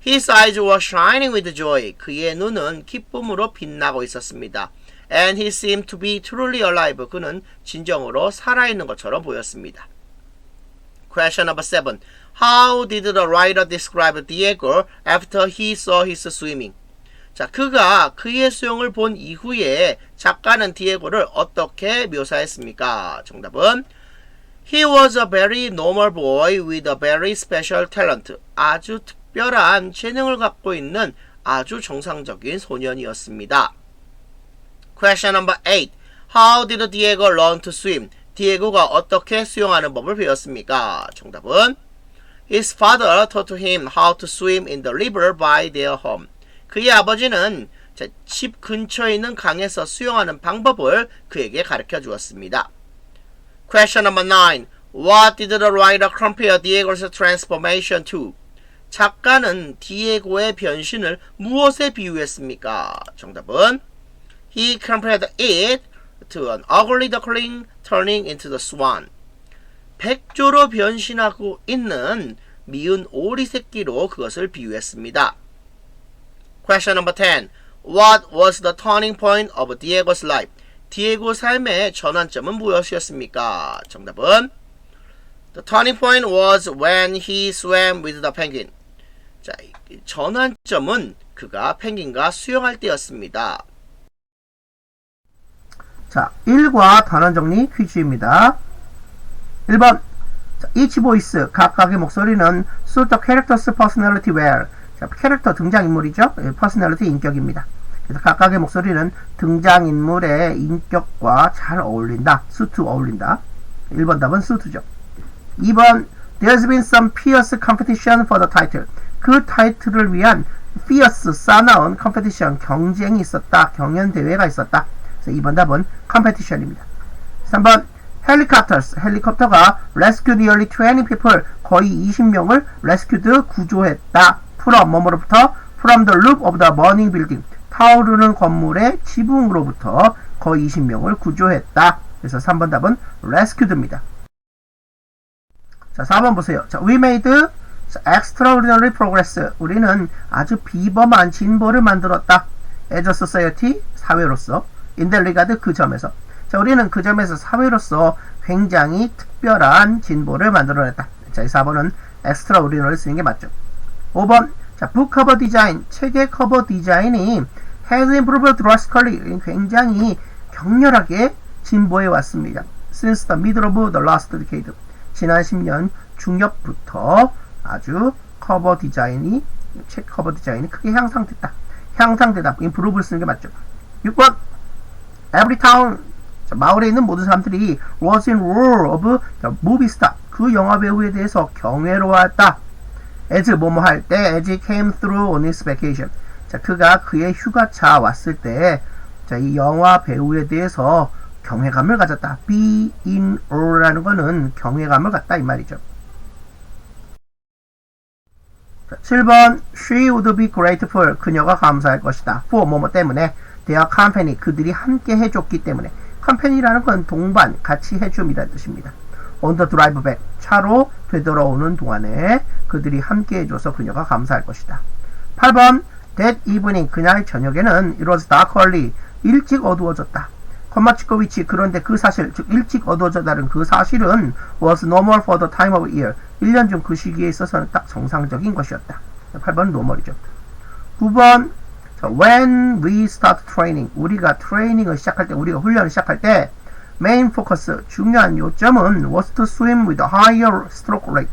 His eyes were shining with joy. 그의 눈은 기쁨으로 빛나고 있었습니다. And he seemed to be truly alive. 그는 진정으로 살아있는 것처럼 보였습니다. Question number 7. How did the writer describe Diego after he saw his swimming? 자, 그가 그의 수영을 본 이후에 작가는 디에고를 어떻게 묘사했습니까? 정답은 He was a very normal boy with a very special talent. 아주 특별한 재능을 갖고 있는 아주 정상적인 소년이었습니다. Question number 8. How did Diego learn to swim? 디에고가 어떻게 수영하는 법을 배웠습니까? 정답은 His father taught him how to swim in the river by their home. 그의 아버지는 집 근처에 있는 강에서 수영하는 방법을 그에게 가르쳐 주었습니다. Question number 9. What did the writer compare Diego's transformation to? 작가는 디에고의 변신을 무엇에 비유했습니까? 정답은 He compared it to an ugly duckling turning into the swan. 백조로 변신하고 있는 미운 오리 새끼로 그것을 비유했습니다. Question number 10. What was the turning point of Diego's life? 디에고 삶의 전환점은 무엇이었습니까? 정답은 The turning point was when he swam with the penguin. 자, 전환점은 그가 펭귄과 수영할 때였습니다. 자, 1과 단원 정리 퀴즈입니다. 1번. 자, each voice, 각각의 목소리는 suit the character's personality well. 자, 캐릭터 등장인물이죠. personality 인격입니다. 그래서 각각의 목소리는 등장인물의 인격과 잘 어울린다. suit 어울린다. 1번 답은 suit죠. 2번. There's been some fierce competition for the title. 그 타이틀을 위한 fierce, 싸나운 competition, 경쟁이 있었다. 경연대회가 있었다. 그래서 2번 답은 competition입니다. 3번. helicopters, 헬리콥터가 rescued nearly 20 people, 거의 20명을 rescued, 구조했다. from, 뭐뭐로부터 from the roof of the burning building, 타오르는 건물의 지붕으로부터 거의 20명을 구조했다. 그래서 3번 답은 rescued입니다. 자, 4번 보세요. 자, we made extraordinary progress. 우리는 아주 비범한 진보를 만들었다. as a society, 사회로서. in that regard, 그 점에서. 자, 우리는 그 점에서 사회로서 굉장히 특별한 진보를 만들어냈다. 자, 이 4번은 extraordinary 쓰는 게 맞죠. 5번. 자, book cover design. 책의 커버 디자인이 has improved drastically. 굉장히 격렬하게 진보해 왔습니다. since the middle of the last decade. 지난 10년 중엽부터 아주 커버 디자인이 체크 커버 디자인이 크게 향상됐다. 향상되다. improve를 쓰는 게 맞죠. 6번 every town 마을에 있는 모든 사람들이 was in awe of the movie star. 그 영화 배우에 대해서 경외로웠다. as 뭐뭐 할 때 as he came through on his vacation. 자, 그가 그의 휴가차 왔을 때 자, 이 영화 배우에 대해서 경외감을 가졌다. be in awe라는 거는 경외감을 갖다 이 말이죠. 자, 7번 she would be grateful. 그녀가 감사할 것이다. for 뭐뭐 때문에 their company. 그들이 함께 해줬기 때문에. 컴퍼니라는 건 동반, 같이 해줌이라는 뜻입니다. on the drive back. 차로 되돌아오는 동안에 그들이 함께 해줘서 그녀가 감사할 것이다. 8번 that evening. 그날 저녁에는 it was dark early. 일찍 어두워졌다. 콤마 찍고 위치. 그런데 그 사실, 즉 일찍 어두워졌다는 그 사실은 was normal for the time of year. 1년 중 그 시기에 있어서는 딱 정상적인 것이었다. 8번은 normal이죠. 9번 when we start training. 우리가 트레이닝을 시작할 때, 우리가 훈련을 시작할 때 main focus, 중요한 요점은 was to swim with a higher stroke rate.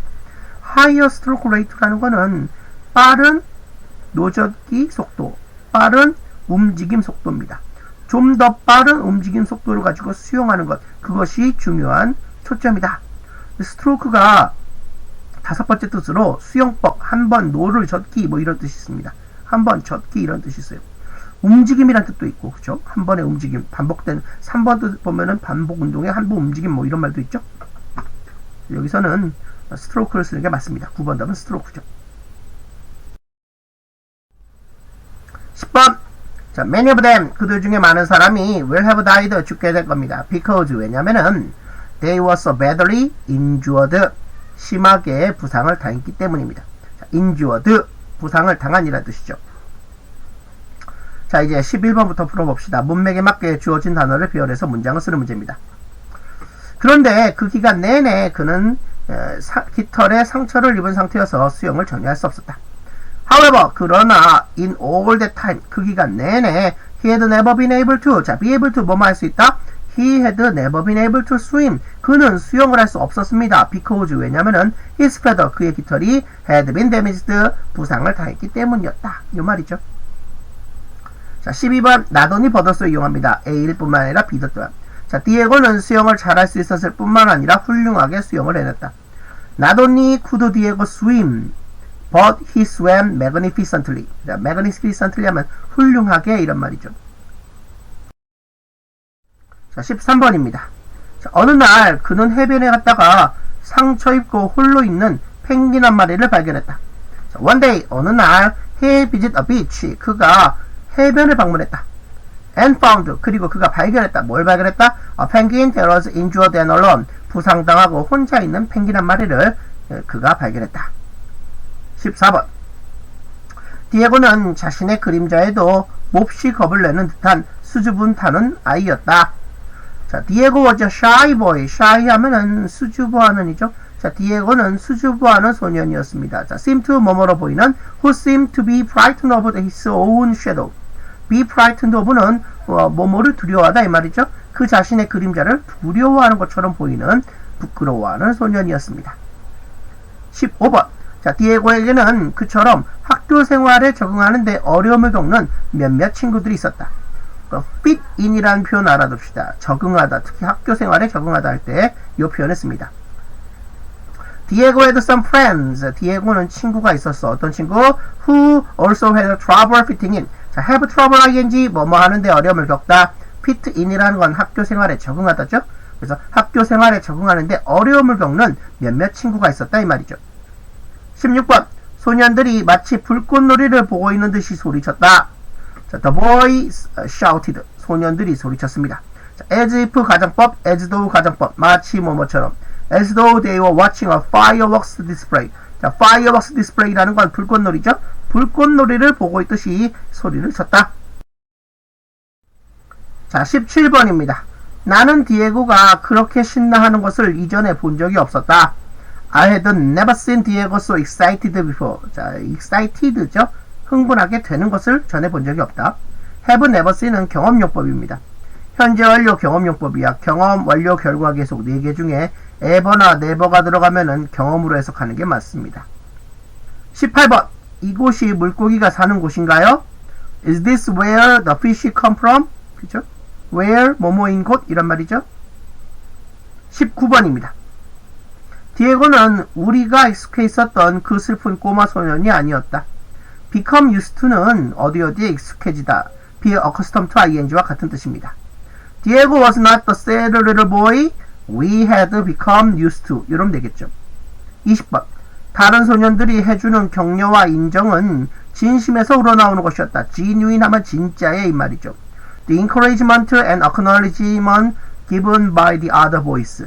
higher stroke rate라는 거는 빠른 노젓기 속도, 빠른 움직임 속도입니다. 좀 더 빠른 움직임 속도를 가지고 수영하는 것, 그것이 중요한 초점이다. 스트로크가 5번째 뜻으로 수영법, 한 번 노를 젓기 뭐 이런 뜻이 있습니다. 한 번 젓기 이런 뜻이 있어요. 움직임이란 뜻도 있고, 그죠? 한 번의 움직임, 반복된 3번 뜻 보면은 반복 운동의 한 번 움직임 뭐 이런 말도 있죠. 여기서는 스트로크를 쓰는 게 맞습니다. 9번 답은 스트로크죠. 10번 자, many of them. 그들 중에 많은 사람이 will have died. 죽게 될 겁니다. because 왜냐면은 they were so badly injured. 심하게 부상을 당했기 때문입니다. 자, injured. 부상을 당한이라는 뜻이죠. 자, 이제 11번부터 풀어봅시다. 문맥에 맞게 주어진 단어를 배열해서 문장을 쓰는 문제입니다. 그런데 그 기간 내내 그는 깃털에 상처를 입은 상태여서 수영을 전혀 할 수 없었다. However, 그러나 in all that time, 그 기간 내내 he had never been able to, 자, be able to 뭐뭐 할 수 있다? He had never been able to swim. 그는 수영을 할 수 없었습니다. Because 왜냐면은 his feather, 그의 깃털이 had been damaged, 부상을 당했기 때문이었다. 이 말이죠. 자, 12번 나돈이 버더스를 이용합니다. A일 뿐만 아니라 B도 또한. 자, 디에고는 수영을 잘할 수 있었을 뿐만 아니라 훌륭하게 수영을 해냈다. Not only could Diego swim, but he swam magnificently. 자, magnificently 하면 훌륭하게 이런 말이죠. 자, 13번입니다. 자, 어느 날 그는 해변에 갔다가 상처 입고 홀로 있는 펭귄 한 마리를 발견했다. 자, one day, 어느 날 he visited a beach. 그가 해변을 방문했다. and found, 그리고 그가 발견했다. 뭘 발견했다? A penguin that was injured and alone. 부상당하고 혼자 있는 펭귄 한 마리를 그가 발견했다. 14번 디에고는 자신의 그림자에도 몹시 겁을 내는 듯한 수줍은 타는 아이였다. 자, 디에고 was a shy boy. shy 하면은 수줍어하는 이죠. 자, 디에고는 수줍어하는 소년이었습니다. 자, seem to 뭐뭐로 보이는 who seemed to be frightened of his own shadow. be frightened of는 뭐뭐를 두려워하다 이 말이죠. 그 자신의 그림자를 두려워하는 것처럼 보이는 부끄러워하는 소년이었습니다. 15번 자, 디에고에게는 그처럼 학교 생활에 적응하는데 어려움을 겪는 몇몇 친구들이 있었다. fit in이라는 표현 알아둡시다. 적응하다, 특히 학교 생활에 적응하다 할 때 이 표현을 씁니다. 디에고 had some friends. 디에고는 친구가 있었어. 어떤 친구? Who also had trouble fitting in. 자, have trouble ing 뭐뭐 하는데 어려움을 겪다. fit in이라는 건 학교 생활에 적응하다죠. 그래서 학교 생활에 적응하는데 어려움을 겪는 몇몇 친구가 있었다 이 말이죠. 16번 소년들이 마치 불꽃놀이를 보고 있는 듯이 소리쳤다. 자, the boys shouted. 소년들이 소리쳤습니다. 자, as if 가정법, as though 가정법, 마치 뭐뭐처럼. as though they were watching a fireworks display. 자, fireworks display라는 건 불꽃놀이죠. 불꽃놀이를 보고 있듯이 소리를 쳤다. 자, 17번입니다. 나는 디에고가 그렇게 신나하는 것을 이전에 본 적이 없었다. I had never seen Diego so excited before. 자, excited죠. 흥분하게 되는 것을 전에 본 적이 없다. have never seen은 경험용법입니다. 현재 완료 경험용법이야. 경험, 완료, 결과 계속 4개 중에 ever나 never가 들어가면은 경험으로 해석하는 게 맞습니다. 18번 이곳이 물고기가 사는 곳인가요? Is this where the fish come from? 그죠? where 뭐뭐인 곳 이란 말이죠. 19번입니다. 디에고는 우리가 익숙해 있었던 그 슬픈 꼬마 소년이 아니었다. become used to는 어디에 익숙해지다. be accustomed to ing와 같은 뜻입니다. Diego was not the sad little boy we had become used to. 이러면 되겠죠. 20번. 다른 소년들이 해주는 격려와 인정은 진심에서 우러나오는 것이었다. genuine 하면 진짜의 이 말이죠. The encouragement and acknowledgement given by the other boys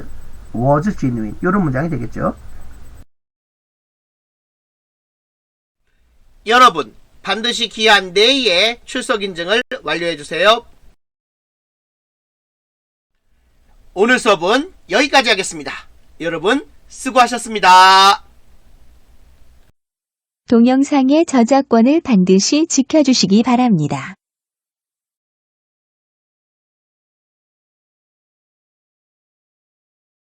was genuine. 이런 문장이 되겠죠. 여러분, 반드시 기한 내에 출석 인증을 완료해 주세요. 오늘 수업은 여기까지 하겠습니다. 여러분, 수고하셨습니다. 동영상의 저작권을 반드시 지켜주시기 바랍니다.